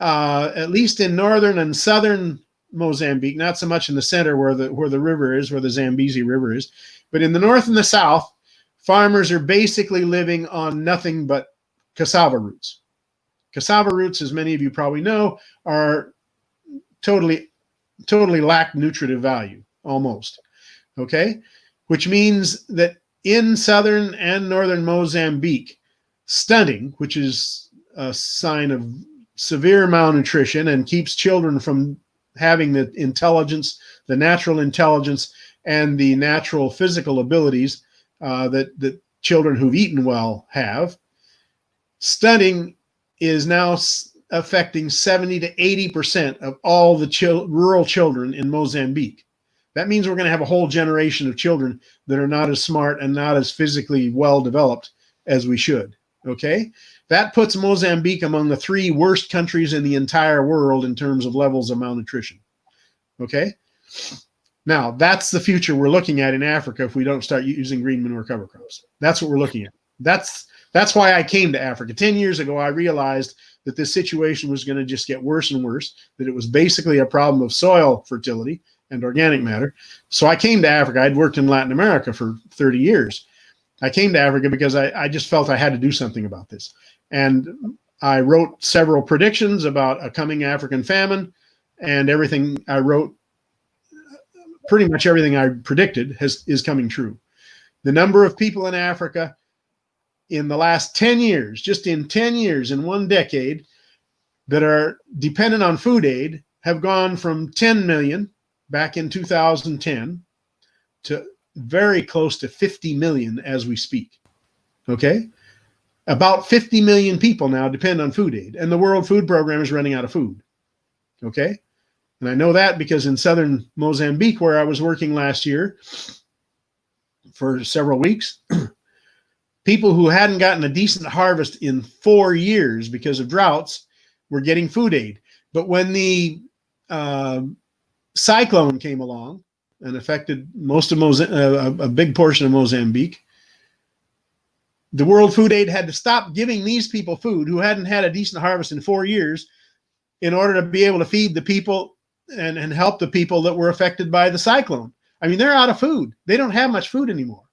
at least in northern and southern Mozambique, not so much in the center where the river is, where the Zambezi River is, but in the north and the south, farmers are basically living on nothing but cassava roots. Cassava roots, as many of you probably know, are totally lack nutritive value, almost. Okay? Which means that in southern and northern Mozambique, stunting, which is a sign of severe malnutrition and keeps children from having the intelligence, the natural intelligence, and the natural physical abilities that children who've eaten well have. Stunting is now affecting 70 to 80% of all the rural children in Mozambique. That means we're going to have a whole generation of children that are not as smart and not as physically well developed as we should. Okay? That puts Mozambique among the 3 worst countries in the entire world in terms of levels of malnutrition. Okay? Now, that's the future we're looking at in Africa if we don't start using green manure cover crops. That's what we're looking at. That's why I came to Africa. 10 years ago, I realized that this situation was going to just get worse and worse, that it was basically a problem of soil fertility and organic matter. So I came to Africa. I'd worked in Latin America for 30 years. I came to Africa because I just felt I had to do something about this. And I wrote several predictions about a coming African famine, and everything I wrote, pretty much everything I predicted is coming true. The number of people in Africa in the last 10 years, just in 10 years, in 1 decade, that are dependent on food aid have gone from 10 million back in 2010 to very close to 50 million as we speak. Okay? About 50 million people now depend on food aid, and the World Food Program is running out of food. Okay? And I know that because in southern Mozambique, where I was working last year for several weeks, people who hadn't gotten a decent harvest in 4 years because of droughts were getting food aid. But when the cyclone came along and affected most of a big portion of Mozambique, the World Food Aid had to stop giving these people food who hadn't had a decent harvest in 4 years in order to be able to feed the people and help the people that were affected by the cyclone. I mean, they're out of food. They don't have much food anymore.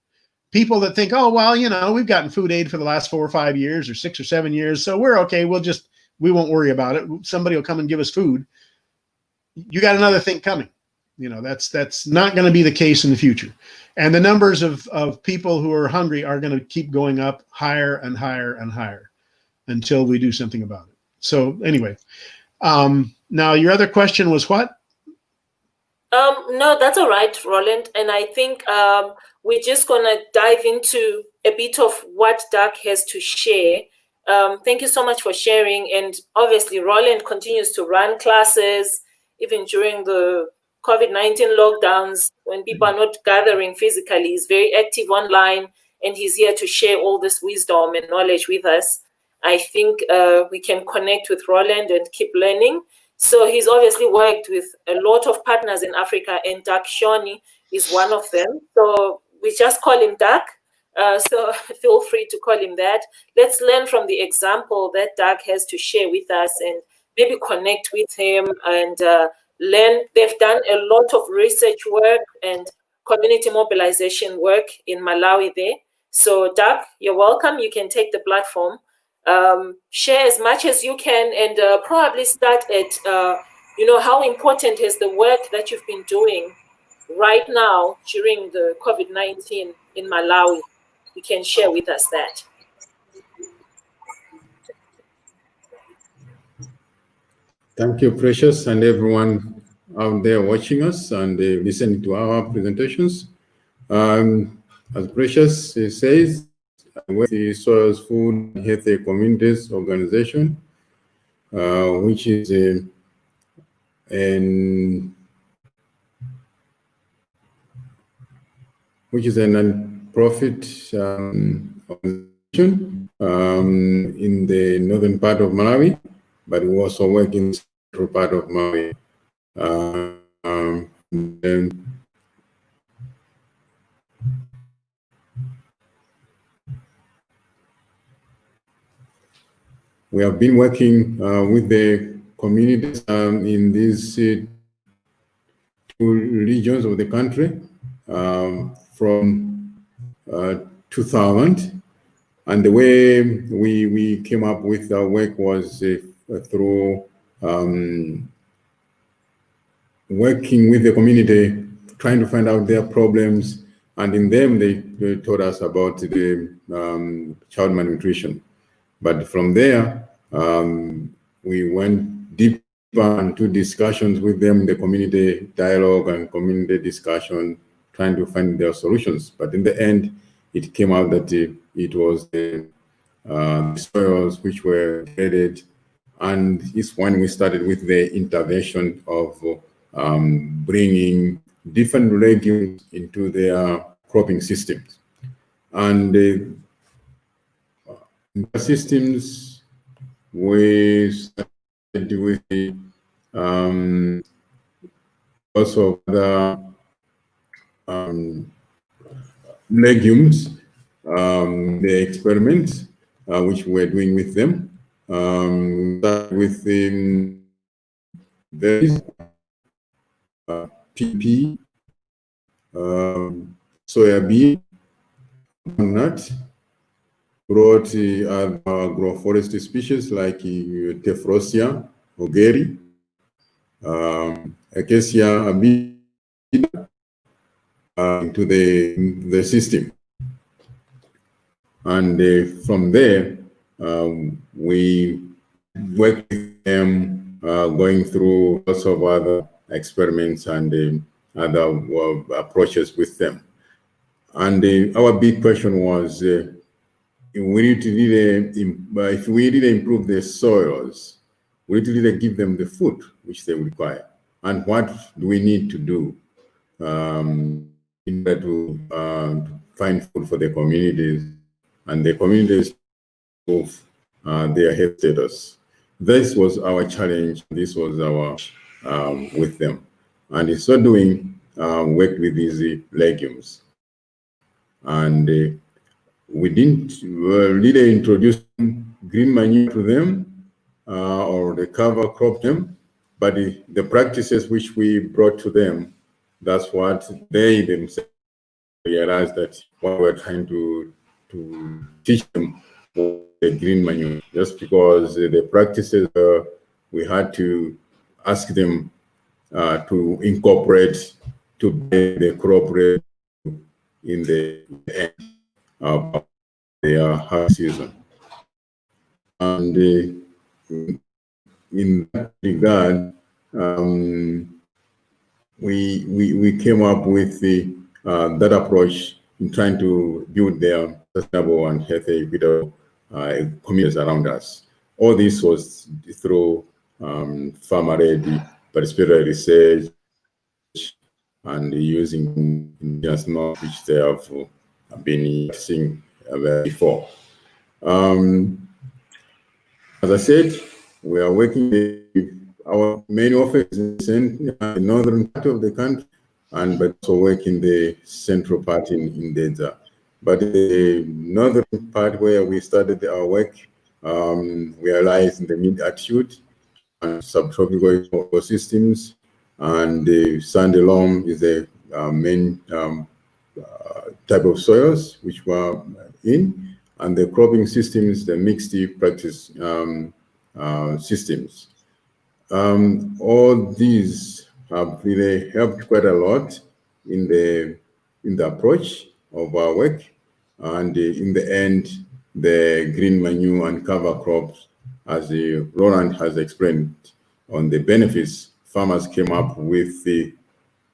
People that think, oh, well, you know, we've gotten food aid for the last 4 or 5 years or 6 or 7 years, so we're okay. We won't worry about it. Somebody will come and give us food. You got another thing coming. You know, that's not going to be the case in the future. And the numbers of people who are hungry are going to keep going up higher and higher and higher until we do something about it. So anyway, now your other question was what? No, that's all right, Roland. And I think we're just going to dive into a bit of what Doug has to share. Thank you so much for sharing. And obviously, Roland continues to run classes, even during the COVID-19 lockdowns, when people are not gathering physically. He's very active online, and he's here to share all this wisdom and knowledge with us. I think we can connect with Roland and keep learning. So he's obviously worked with a lot of partners in Africa, and Dakishoni is one of them. So we just call him Dak. So feel free to call him that. Let's learn from the example that Dak has to share with us, and maybe connect with him and learn. They've done a lot of research work and community mobilization work in Malawi there. So Dak, you're welcome. You can take the platform. Share as much as you can, and probably start at, how important is the work that you've been doing right now during the COVID-19 in Malawi. You can share with us that. Thank you, Precious, and everyone out there watching us and listening to our presentations. As Precious says, I work with the Soils, Food, and Healthy Communities Organization, which is a non-profit organization in the northern part of Malawi, but we also work in the central part of Malawi. We have been working with the communities in these 2 regions of the country from 2000. And the way we came up with our work was through working with the community, trying to find out their problems, and in them they taught us about the child malnutrition. But from there, we went deeper into discussions with them, the community dialogue and community discussion, trying to find their solutions. But in the end, it came out that it was the soils which were degraded, and it's when we started with the intervention of bringing different legumes into their cropping systems. And the systems we started with the also the legumes, the experiments which we're doing with them. With the berries, PP, soybean, nut, brought other agroforestry species like Tephrosia, Ogeri, Acacia abida into the system. And from there, we work with them, going through lots of other experiments and other approaches with them. And our big question was, if we need to really improve the soils, we need to really give them the food which they require. And what do we need to do in order to find food for the communities and the communities improve their health status. This was our challenge. This was our with them, and in so doing, worked with these legumes, and we didn't really introduce green manure to them or the cover crop them, but the practices which we brought to them, that's what they themselves realized that what we're trying to teach them was the green manure. Just because the practices we had to ask them to incorporate to the crop rate in the end of their harvest season. And in that regard, we came up with that approach in trying to build their sustainable and healthy, equitable communities around us. All this was through farmer-led participatory research and using indigenous knowledge which they have been seeing before. As I said, we are working with our main office in the northern part of the country, and but also work in the central part in Denza. But the northern part where we started our work, we are lies in the mid-altitude and subtropical ecosystems, and the sandy loam is the main type of soils which we're in, and the cropping systems, the mixed practice systems. All these have really helped quite a lot in the approach of our work, and in the end, the green manure and cover crops, as Roland has explained on the benefits, farmers came up with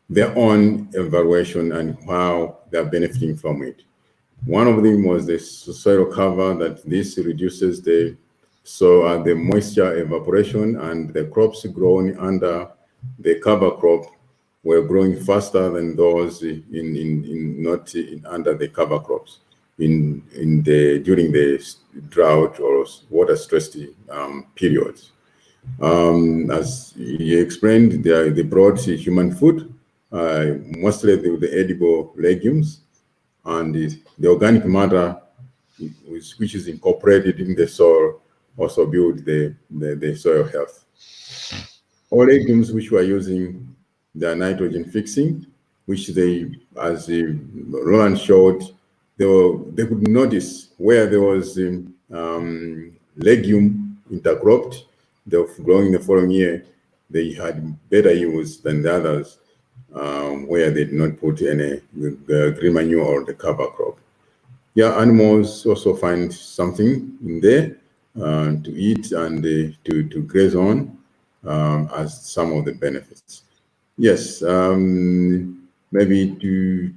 their own evaluation and how they're benefiting from it. One of them was the soil cover, that this reduces the moisture evaporation, and the crops grown under the cover crop were growing faster than those under the cover crops during the drought or water stressed periods. As he explained, they brought human food, mostly the edible legumes, and the organic matter which is incorporated in the soil also build the soil health. All legumes which were using the nitrogen fixing, which they, as Roland showed, they could notice where there was legume intercropped, growing the following year, they had better yields than the others where they did not put any green manure or the cover crop. Yeah, animals also find something in there to eat and to graze on as some of the benefits. Yes, maybe to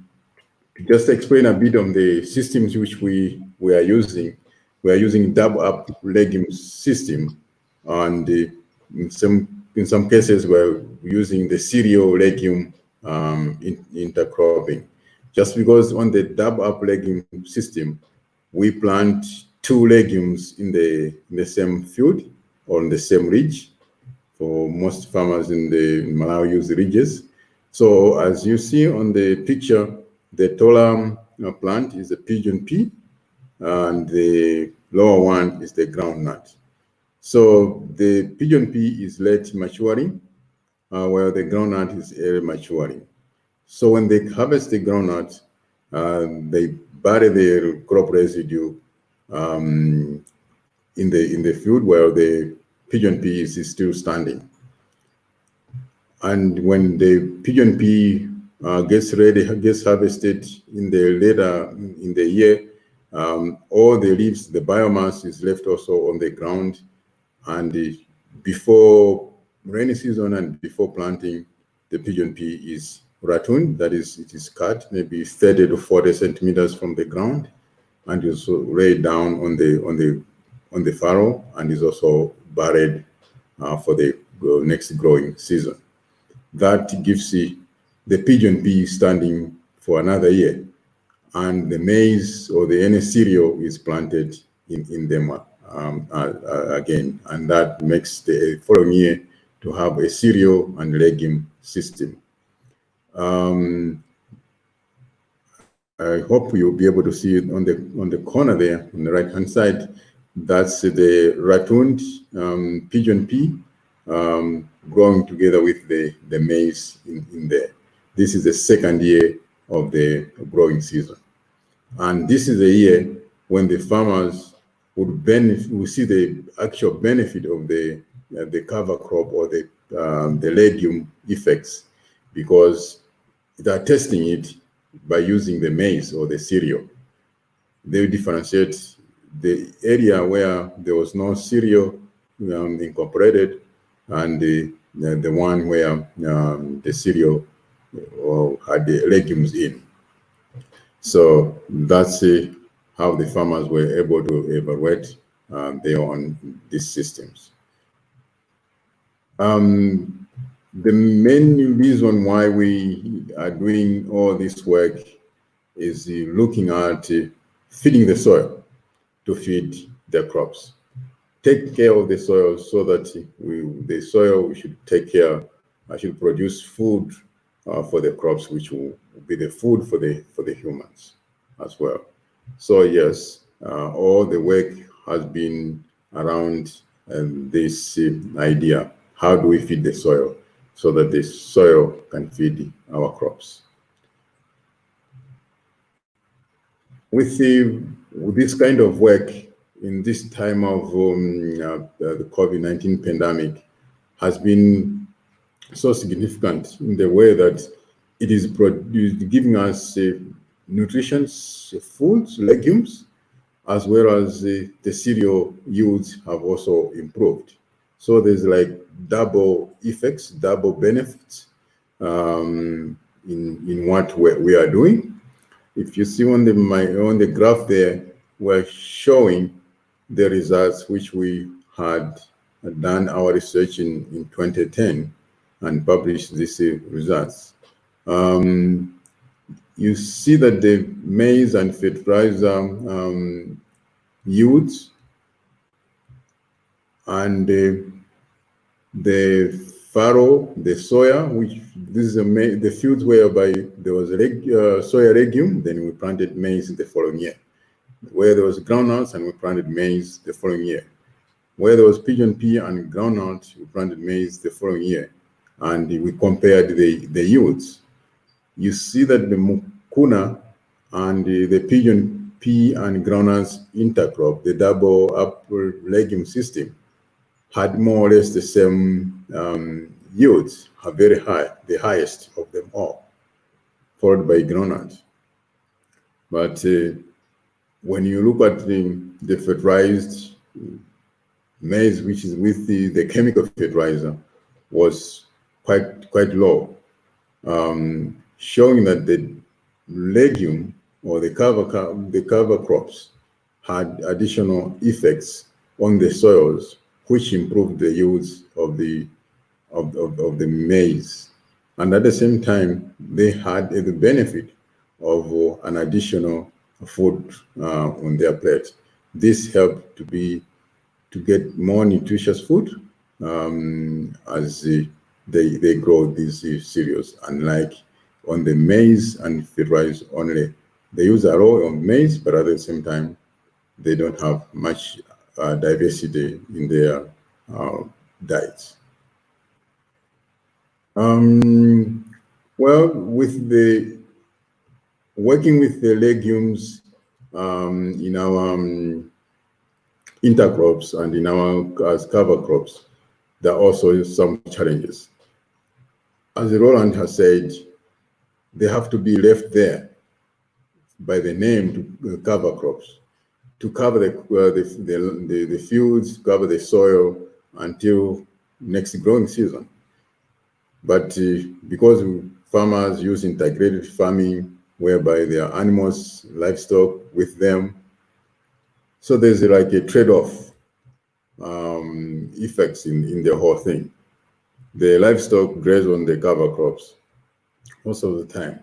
just explain a bit on the systems which we are using. We are using double-up legume system, and in some cases we're using the cereal legume intercropping. Just because on the double-up legume system, we plant 2 legumes in the same field or in the same ridge. For most farmers in the Malawi use ridges. So as you see on the picture, the taller plant is the pigeon pea, and the lower one is the groundnut. So the pigeon pea is late maturing, while the groundnut is early maturing. So when they harvest the groundnut, they bury the crop residue in the field where the pigeon pea is still standing. And when the pigeon pea gets harvested in the later in the year, all the leaves, the biomass is left also on the ground. And before rainy season and before planting, the pigeon pea is ratooned, that is, it is cut maybe 30 to 40 centimeters from the ground, and is laid down on the furrow, and is also buried for the next growing season. That gives the pigeon pea standing for another year. and the maize or the any cereal is planted in them again, and that makes the following year to have a cereal and legume system. I hope you'll be able to see it on the corner there on the right hand side. That's the ratoon pigeon pea growing together with the maize in there. This is the second year of the growing season, and this is the year when the farmers would see the actual benefit of the cover crop or the legume effects, because they're testing it by using the maize or the cereal. They differentiate the area where there was no cereal incorporated and the one where the cereal had the legumes in. So that's how the farmers were able to evaluate their own these systems. The main reason why we are doing all this work is looking at feeding the soil to feed the crops. Take care of the soil so that the soil should take care, should produce food for the crops, which will be the food for the humans as well. So yes, all the work has been around this idea: how do we feed the soil so that the soil can feed our crops? With this kind of work in this time of the COVID-19 pandemic has been so significant in the way that it is giving us nutritious foods, legumes, as well as the cereal yields have also improved. So there's like double effects, double benefits in what we are doing. If you see on the graph there, we're showing the results which we had done our research in 2010 and published these results. You see that the maize and fertilizer yields and the farrow, the soya, which this is the fields whereby there was soya legume, then we planted maize the following year. Where there was groundnuts and we planted maize the following year. Where there was pigeon pea and groundnut, we planted maize the following year. And we compared the yields. You see that the mucuna and the pigeon pea and groundnuts intercrop, the double upper legume system, had more or less the same yields, are very high, the highest of them all, followed by groundnut. But when you look at the fertilized maize, which is with the chemical fertilizer, was quite low, showing that the legume or the cover crops had additional effects on the soils, which improved the yields of the maize, and at the same time they had the benefit of an additional food on their plate. This helped to get more nutritious food as they grow these cereals, unlike on the maize and fertilizer only. They use a lot on maize, but at the same time they don't have much diversity in their diets. Well, with the working with the legumes in our intercrops and in our cover crops, there are also some challenges. As Roland has said, they have to be left there by the name to cover crops, to cover the fields, cover the soil until next growing season. But because farmers use integrated farming, whereby there are animals, livestock with them, so there's like a trade-off effects in the whole thing. The livestock graze on the cover crops most of the time,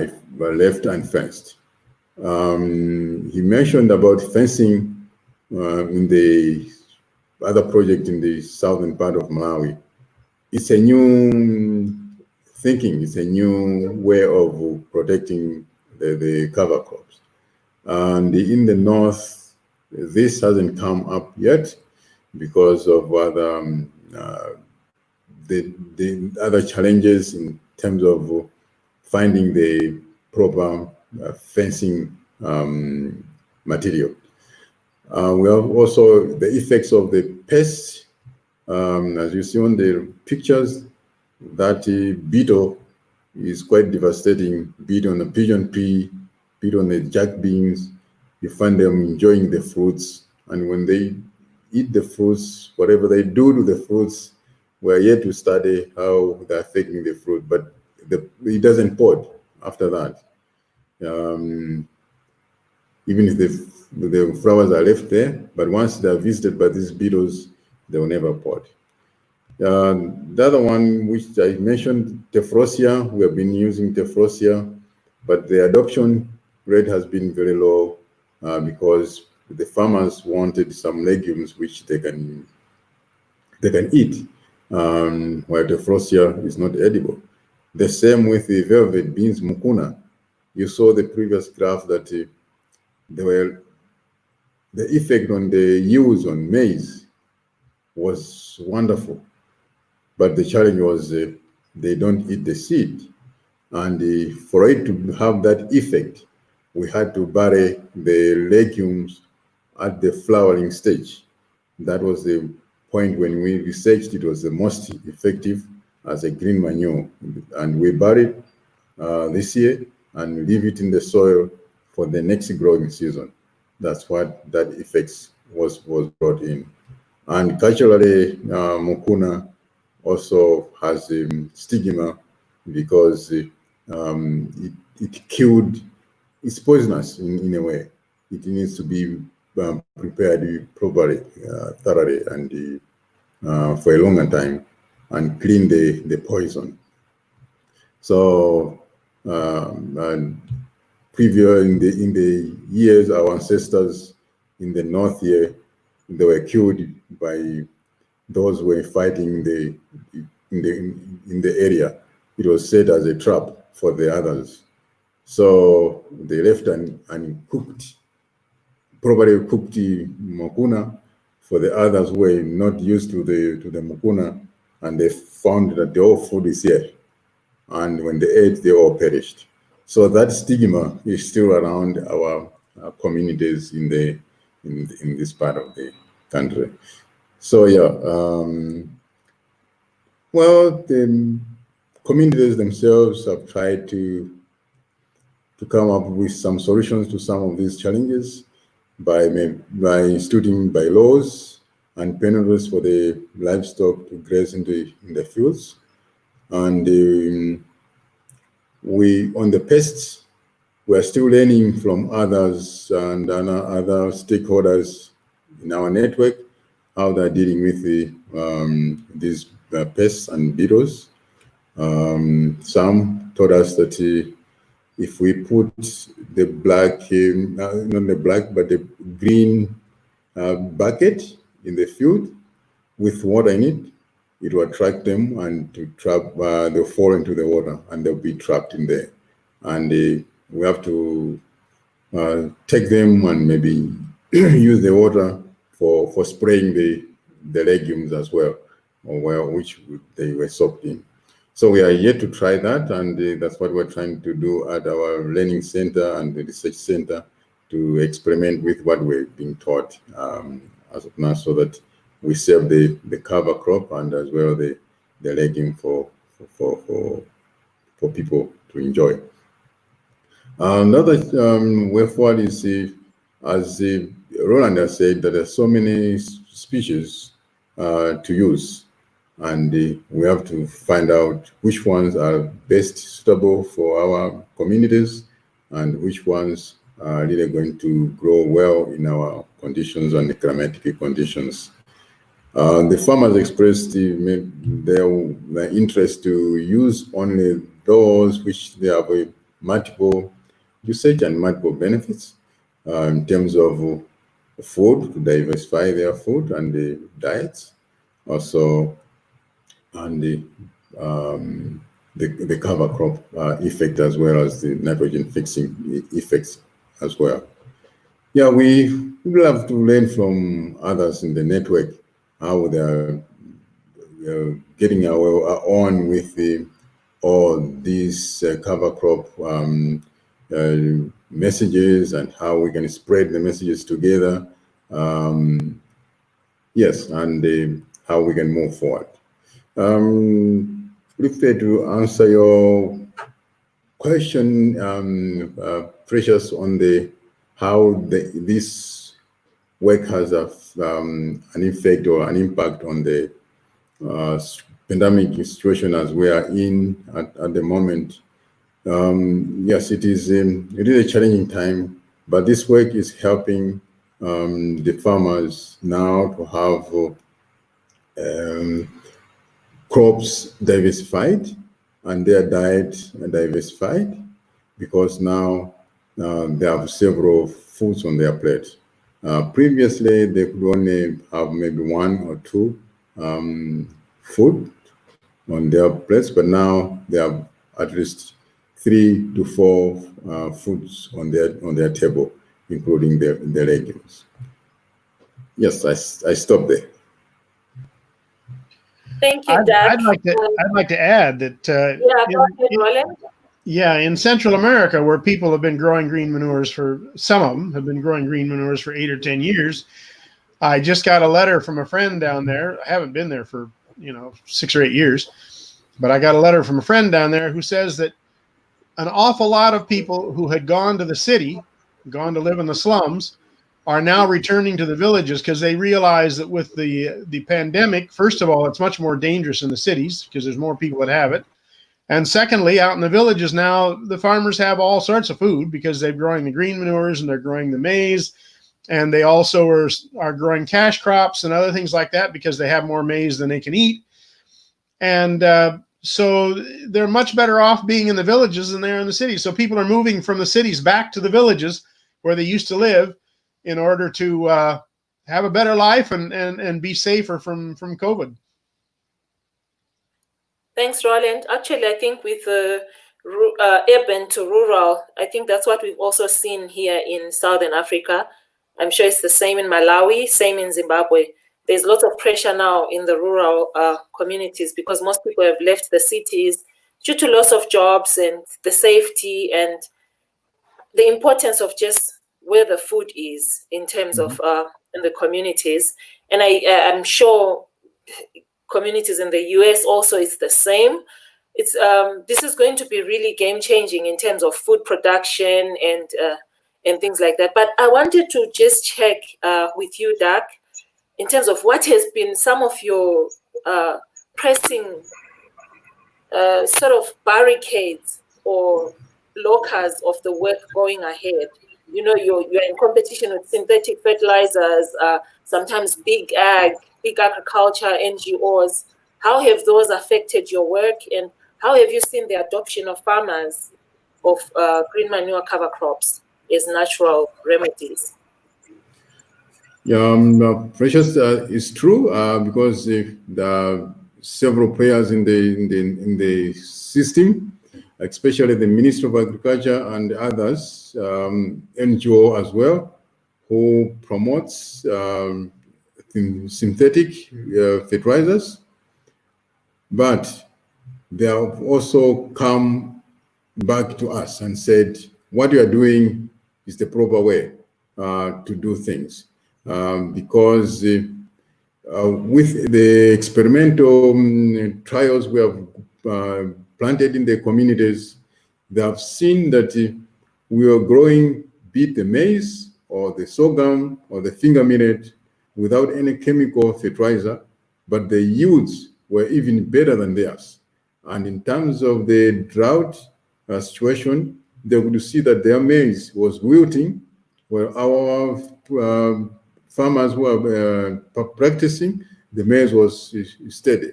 if left unfenced. He mentioned about fencing in the other project in the southern part of Malawi. It's a new thinking, it's a new way of protecting the cover crops. And in the north, this hasn't come up yet because of other the other challenges in terms of finding the proper fencing material. We have also the effects of the pests. As you see on the pictures, that beetle is quite devastating. Beetle on the pigeon pea, beetle on the jack beans. You find them enjoying the fruits, and when they eat the fruits, whatever they do to the fruits, we're yet to study how they're affecting the fruit, but it doesn't pod after that. Even if the flowers are left there, but once they're visited by these beetles, they will never pod. The other one, which I mentioned, Tephrosia, we have been using Tephrosia, but the adoption rate has been very low because the farmers wanted some legumes which they can eat, while Tephrosia is not edible. The same with the velvet beans, Mukuna. You saw the previous graph that the effect on the yields on maize was wonderful, but the challenge was they don't eat the seed, and for it to have that effect, we had to bury the legumes at the flowering stage. That was the point when we researched it was the most effective as a green manure, and we buried this year and leave it in the soil for the next growing season. That's what that effects was brought in. And culturally, Mukuna also has a stigma because it killed, it's poisonous in a way. It needs to be prepared properly, thoroughly, and for a longer time, and clean the poison. So, and previous in the years, our ancestors in the north here, they were killed by those who were fighting in the area. It was set as a trap for the others. So they left and cooked, probably cooked the mukuna for the others who were not used to the mukuna, and they found that the whole food is here. And when they ate, they all perished. So that stigma is still around our communities in this part of the country. So yeah, well, the communities themselves have tried to come up with some solutions to some of these challenges by instituting bylaws and penalties for the livestock to graze in the fields. And we, on the pests, we are still learning from others and other stakeholders in our network how they're dealing with these pests and beetles. Some told us that if we put the black, not the black, but the green bucket in the field with water in it, it will attract them and to trap, they'll fall into the water and they'll be trapped in there. And we have to take them and maybe use the water for spraying the legumes as well, or which they were soaked in. So we are yet to try that, and that's what we're trying to do at our learning center and the research center, to experiment with what we're being taught as of now, so that we save the cover crop and as well the legume for people to enjoy. Another way forward is, as Roland has said, that there are so many species to use, and we have to find out which ones are best suitable for our communities and which ones are really going to grow well in our conditions and the climatic conditions. The farmers expressed their interest to use only those which they have multiple usage and multiple benefits in terms of food, to diversify their food and the diets, also, and the cover crop effect, as well as the nitrogen fixing effects as well. Yeah, we will have to learn from others in the network how they are getting on with all these cover crop messages, and how we can spread the messages together. Yes, and how we can move forward. Look there to answer your question, Precious, on how this work has an effect or an impact on the pandemic situation as we are in at the moment. Yes, it is a challenging time, but this work is helping the farmers now to have crops diversified and their diet diversified, because now they have several foods on their plate. Previously, they could only have maybe one or two food on their plates, but now they have at least 3 to 4 foods on their table, including the legumes. Yes, I stop there. Thank you, Doug. I'd like to add that in Central America, where people have been growing green manures some of them have been growing green manures for 8 or 10 years. I just got a letter from a friend down there. I haven't been there for 6 or 8 years, but I got a letter from a friend down there who says that an awful lot of people who had gone to the city, gone to live in the slums, are now returning to the villages because they realize that with the pandemic, first of all, it's much more dangerous in the cities because there's more people that have it. And secondly, out in the villages now, the farmers have all sorts of food because they're growing the green manures and they're growing the maize. And they also are growing cash crops and other things like that because they have more maize than they can eat. And so they're much better off being in the villages than they are in the cities. So people are moving from the cities back to the villages where they used to live in order to have a better life and be safer from COVID. Thanks, Roland. Actually, I think with urban to rural, I think that's what we've also seen here in Southern Africa. I'm sure it's the same in Malawi, same in Zimbabwe. There's lots of pressure now in the rural communities because most people have left the cities due to loss of jobs and the safety and the importance of just where the food is in terms of in the communities. And I'm sure communities in the US also is the same. It's this is going to be really game changing in terms of food production and things like that. But I wanted to just check with you, Doug, in terms of what has been some of your pressing sort of barricades or blockers of the work going ahead. You're in competition with synthetic fertilizers, sometimes big agriculture, NGOs. How have those affected your work, and how have you seen the adoption of farmers of green manure cover crops as natural remedies? Yeah, Precious, is true because there are several players in the system, especially the Ministry of Agriculture and others, NGO as well, who promotes synthetic fertilizers. But they have also come back to us and said, what you are doing is the proper way to do things. Because with the experimental trials we have planted in the communities, they have seen that we are growing be it the maize or the sorghum or the finger millet without any chemical fertilizer, but the yields were even better than theirs. And in terms of the drought situation, they would see that their maize was wilting, where our farmers were practicing, the maize was steady.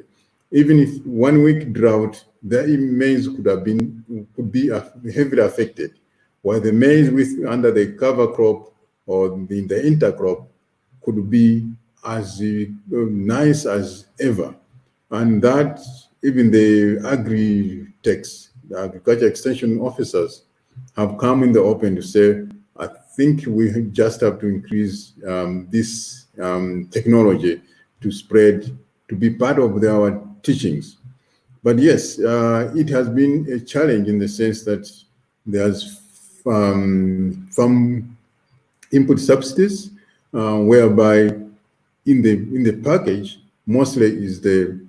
Even if 1 week drought, their maize could be heavily affected. while the maize under the cover crop or the intercrop could be as nice as ever. And that even the agri-techs, the agriculture extension officers, have come in the open to say, I think we just have to increase this technology to spread, to be part of our teachings. But yes, it has been a challenge in the sense that there's some input subsidies, whereby in the package mostly is the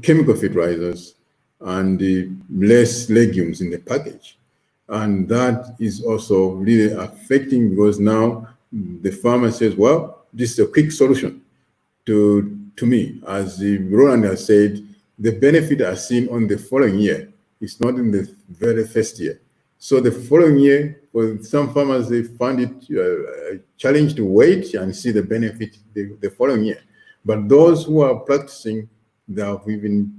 chemical fertilizers and the less legumes in the package. And that is also really affecting, because now the farmer says, well, this is a quick solution to me. As Roland has said, the benefit are seen on the following year. It's not in the very first year. So the following year, for some farmers, they find it a challenge to wait and see the benefit the following year. But those who are practicing, they have even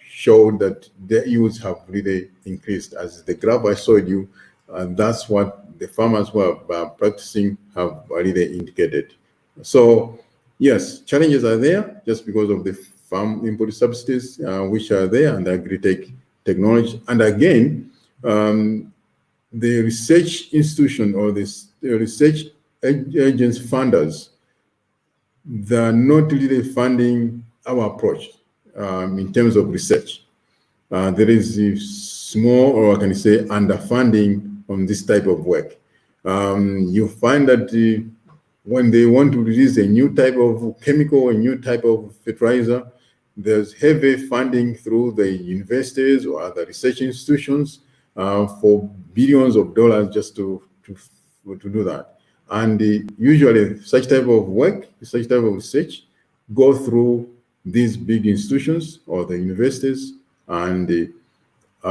showed that their yields have really increased. As the graph I showed you, that's what the farmers who are practicing have really indicated. So yes, challenges are there just because of the farm input subsidies, which are there, and agri-tech technology. And again, the research institution or the research agents funders, they're not really funding our approach in terms of research. There is a small, or I can say underfunding on this type of work. You find that when they want to release a new type of chemical, a new type of fertilizer, there's heavy funding through the universities or other research institutions for billions of dollars just to do that. And usually such type of work, such type of research go through these big institutions or the universities, and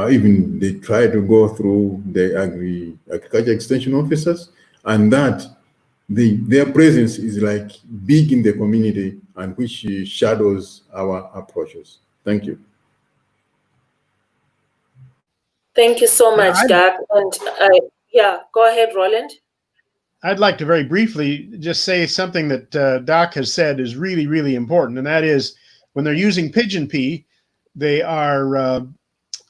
even they try to go through the agriculture extension officers, and that their presence is like big in the community, and which shadows our approaches. Thank you. Thank you so much, Doug. And yeah, go ahead, Roland. I'd like to very briefly just say something that Doc has said is really, really important, and that is when they're using pigeon pea, they are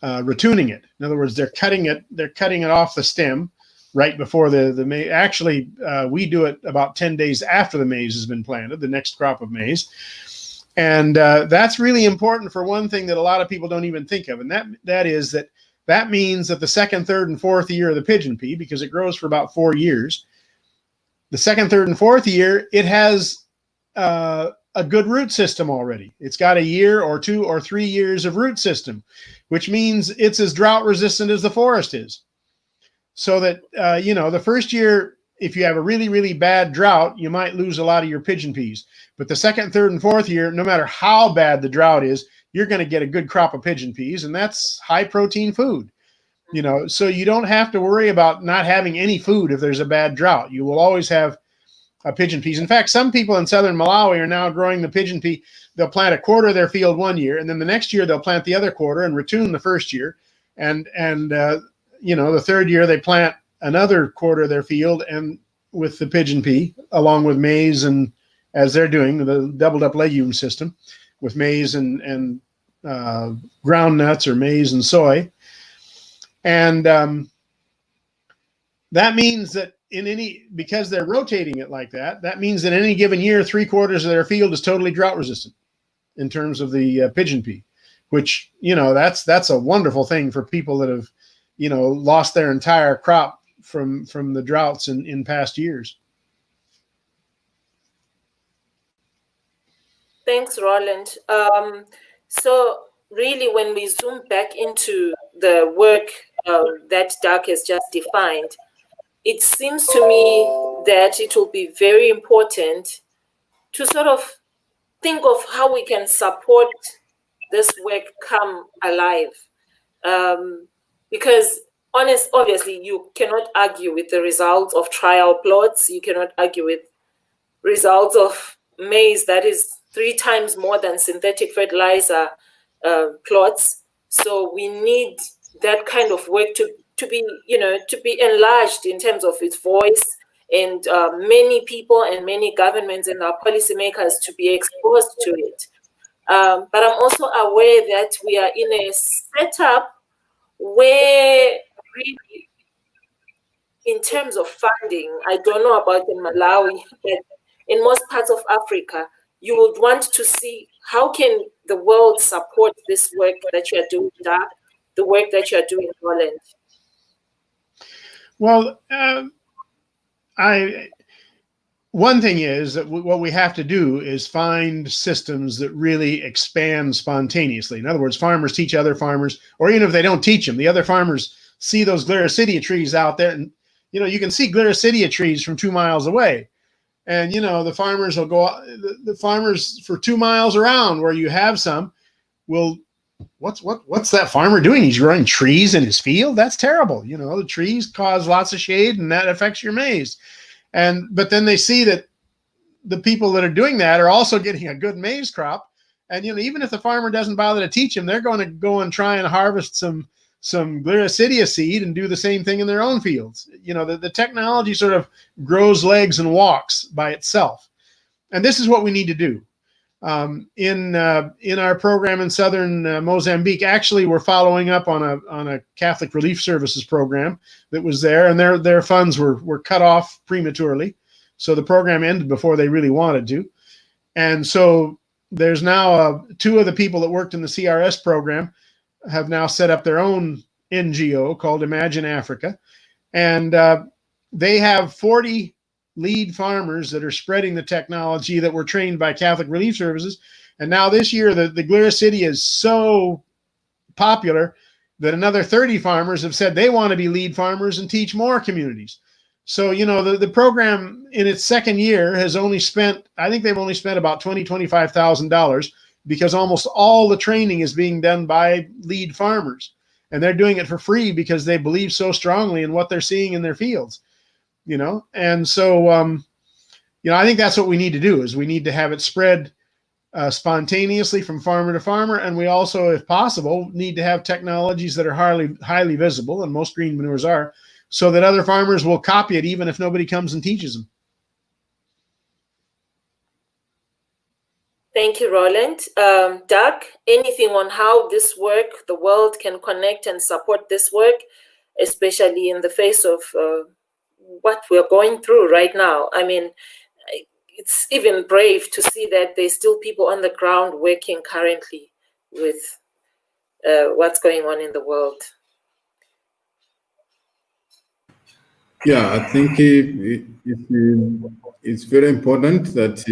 retuning it. In other words, they're cutting it off the stem right before the maize. Actually, we do it about 10 days after the maize has been planted, the next crop of maize. And that's really important for one thing that a lot of people don't even think of, and that means that the second, third, and fourth year of the pigeon pea, because it grows for about 4 years, the second, third, and fourth year, it has a good root system already. It's got a year or 2 or 3 years of root system, which means it's as drought resistant as the forest is. So that, the first year, if you have a really, really bad drought, you might lose a lot of your pigeon peas. But the second, third, and fourth year, no matter how bad the drought is, you're going to get a good crop of pigeon peas, and that's high protein food. So you don't have to worry about not having any food if there's a bad drought. You will always have pigeon peas. In fact, some people in southern Malawi are now growing the pigeon pea. They'll plant a quarter of their field one year, and then the next year they'll plant the other quarter and retune the first year. And the third year they plant another quarter of their field and with the pigeon pea, along with maize, and as they're doing the doubled up legume system with maize and ground nuts or maize and soy. And that means that because they're rotating it like that, that means that in any given year, 3/4 of their field is totally drought resistant in terms of the pigeon pea, which, that's a wonderful thing for people that have, lost their entire crop from the droughts in past years. Thanks, Roland. So really, when we zoom back into the work that Doug has just defined, it seems to me that it will be very important to sort of think of how we can support this work come alive. Because obviously, you cannot argue with the results of trial plots. You cannot argue with results of maize that is 3 times more than synthetic fertilizer plots. So we need that kind of work to to be, to be enlarged in terms of its voice, and many people and many governments and our policymakers to be exposed to it. But I'm also aware that we are in a setup where really, in terms of funding, I don't know about in Malawi, but in most parts of Africa, you would want to see how can the world support this work that you are doing, Doug, the work that you are doing, Roland. Well, one thing is that what we have to do is find systems that really expand spontaneously. In other words, farmers teach other farmers, or even if they don't teach them, the other farmers see those gliricidia trees out there, and you can see gliricidia trees from 2 miles away, and the farmers will go. The farmers for 2 miles around where you have some will. What's that farmer doing? He's growing trees in his field. That's terrible. The trees cause lots of shade, and that affects your maize. But then they see that the people that are doing that are also getting a good maize crop. And, even if the farmer doesn't bother to teach them, they're going to go and try and harvest some gliricidia seed and do the same thing in their own fields. The technology sort of grows legs and walks by itself. And this is what we need to do. In our program in southern Mozambique, actually, we're following up on a Catholic Relief Services program that was there, and their funds were cut off prematurely, so the program ended before they really wanted to. And so there's now 2 of the people that worked in the CRS program have now set up their own NGO called Imagine Africa, and they have 40 lead farmers that are spreading the technology that were trained by Catholic Relief Services. And now this year, the gliricidia is so popular that another 30 farmers have said they want to be lead farmers and teach more communities. So, the program in its second year has only spent, I think they've only spent about $25,000 because almost all the training is being done by lead farmers. And they're doing it for free because they believe so strongly in what they're seeing in their fields. And so, I think that's what we need to do is we need to have it spread spontaneously from farmer to farmer. And we also, if possible, need to have technologies that are highly visible, and most green manures are, so that other farmers will copy it even if nobody comes and teaches them. Thank you, Roland. Doug, anything on how this work, the world can connect and support this work, especially in the face of what we're going through right now? I mean, it's even brave to see that there's still people on the ground working currently with what's going on in the world. Yeah, I think it's very important that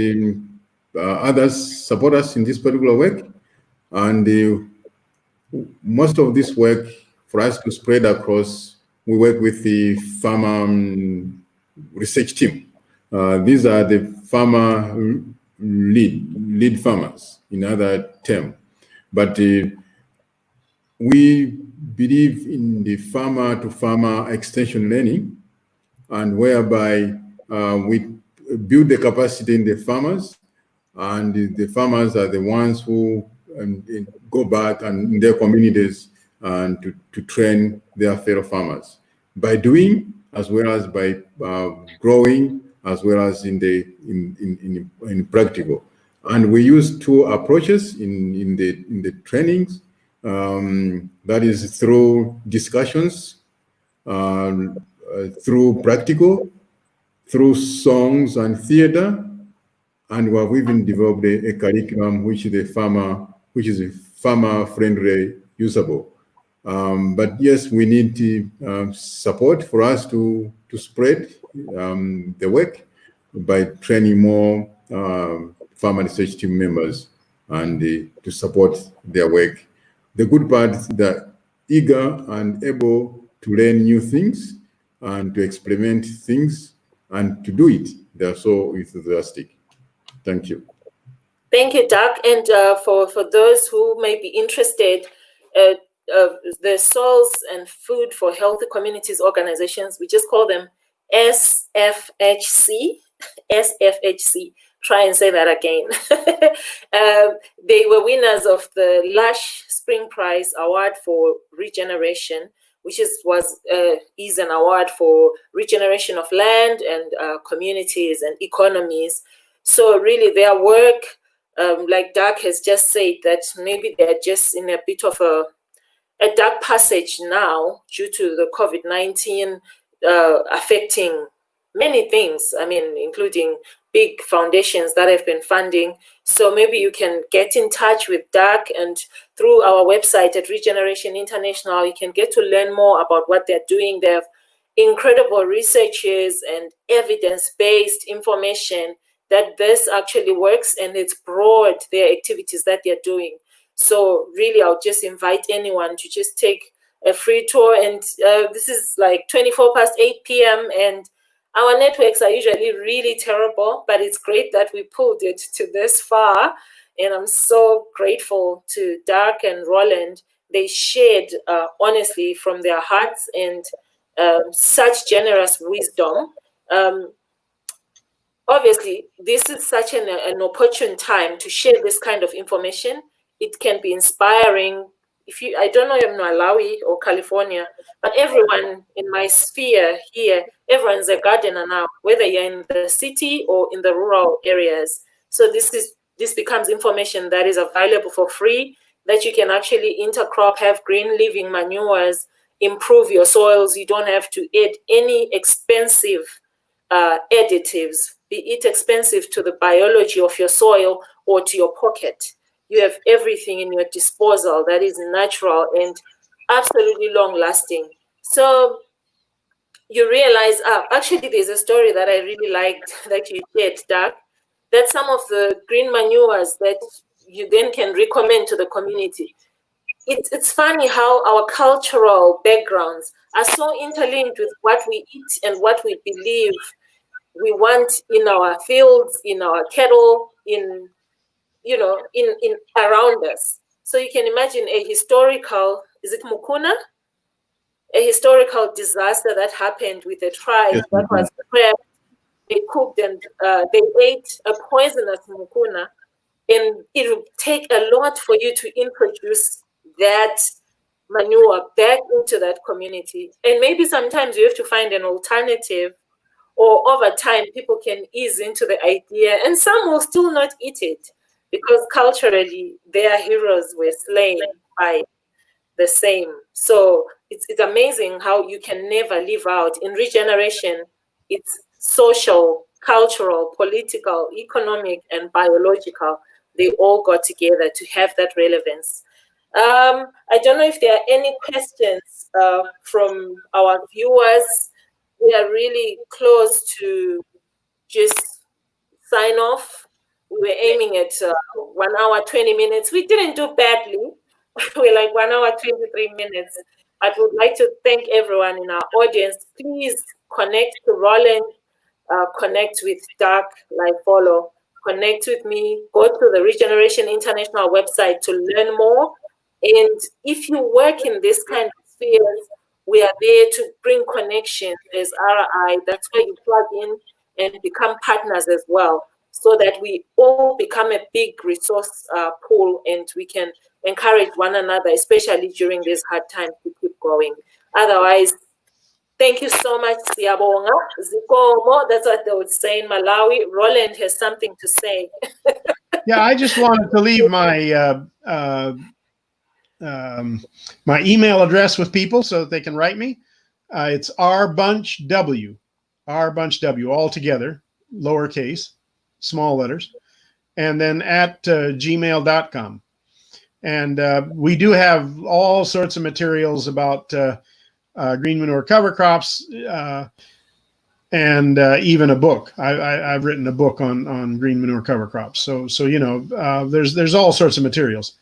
others support us in this particular work, and most of this work for us to spread across. We work with the farmer research team. These are the farmer lead farmers, in other term. But we believe in the farmer-to-farmer extension learning, and whereby we build the capacity in the farmers, and the farmers are the ones who go back and in their communities and to train their fellow farmers by doing, as well as by growing, as well as in practical. And we use 2 approaches in the trainings. That is through discussions, through practical, through songs and theater, and we have even developed a curriculum which is farmer-friendly, usable. But yes, we need support for us to spread the work by training more farmer research team members and to support their work. The good part is that eager and able to learn new things and to experiment things and to do it. They're so enthusiastic. Thank you. Thank you, Doug. And for those who may be interested, the Soils and Food for Healthy Communities organizations, we just call them SFHC. SFHC. Try and say that again. They were winners of the Lush Spring Prize Award for Regeneration, which is an award for regeneration of land and communities and economies. So really their work, like Doug has just said, that maybe they're just in a bit of a dark passage now due to the COVID-19 affecting many things, I mean, including big foundations that have been funding. So maybe you can get in touch with Doug, and through our website at Regeneration International, you can get to learn more about what they're doing. They have incredible researches and evidence-based information that this actually works, and it's broad, their activities that they're doing. So really, I'll just invite anyone to just take a free tour. And this is like 8 p.m. and our networks are usually really terrible, but it's great that we pulled it to this far. And I'm so grateful to Doug and Roland. They shared honestly from their hearts and such generous wisdom. Obviously, this is such an opportune time to share this kind of information. It can be inspiring. I don't know in Malawi or California, but everyone in my sphere here, everyone's a gardener now, whether you're in the city or in the rural areas. So this becomes information that is available for free, that you can actually intercrop, have green living manures, improve your soils. You don't have to add any expensive additives, be it expensive to the biology of your soil or to your pocket. You have everything in your disposal that is natural and absolutely long lasting. So you realize, actually there's a story that I really liked that you shared, Doug, that some of the green manures that you then can recommend to the community. It's funny how our cultural backgrounds are so interlinked with what we eat and what we believe we want in our fields, in our cattle, in around us. So you can imagine a historical, is it Mukuna? A historical disaster that happened with a tribe that was prepped, they cooked and they ate a poisonous Mukuna. And it will take a lot for you to introduce that manure back into that community. And maybe sometimes you have to find an alternative, or over time people can ease into the idea, and some will still not eat it because culturally their heroes were slain by the same. So it's amazing how you can never live out. In regeneration, it's social, cultural, political, economic, and biological. They all got together to have that relevance. I don't know if there are any questions from our viewers. We are really close to just sign off. We were aiming at 1 hour, 20 minutes. We didn't do badly. We're like 1 hour, 23 minutes. I would like to thank everyone in our audience. Please connect to Roland, connect with Doug, Laifolo, connect with me, go to the Regeneration International website to learn more. And if you work in this kind of spheres, we are there to bring connections as RI. That's where you plug in and become partners as well, so that we all become a big resource pool and we can encourage one another, especially during these hard times, to keep going. Otherwise, thank you so much, Siyabonga. Zikomo, that's what they would say in Malawi. Roland has something to say. Yeah, I just wanted to leave my my email address with people so that they can write me. It's rbunchw, all together, lowercase, small letters, and then at gmail.com. And we do have all sorts of materials about green manure cover crops, and even a book. I've written a book on green manure cover crops. So there's all sorts of materials.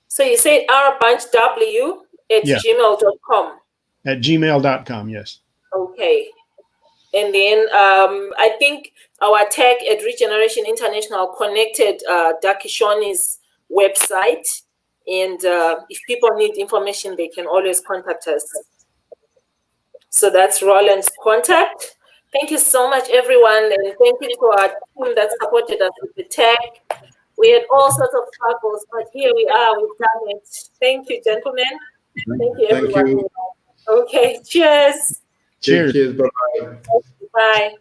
So you said rbunchw at gmail.com. At gmail.com, yes. Okay. And then I think our tech at Regeneration International connected Dakishoni's website. And if people need information, they can always contact us. So that's Roland's contact. Thank you so much, everyone. And thank you to our team that supported us with the tech. We had all sorts of struggles, but here we are, we've done it. Thank you, gentlemen. Thank you, Thank everyone. you. Okay, cheers. Cheers. Cheers. Bye-bye. Bye.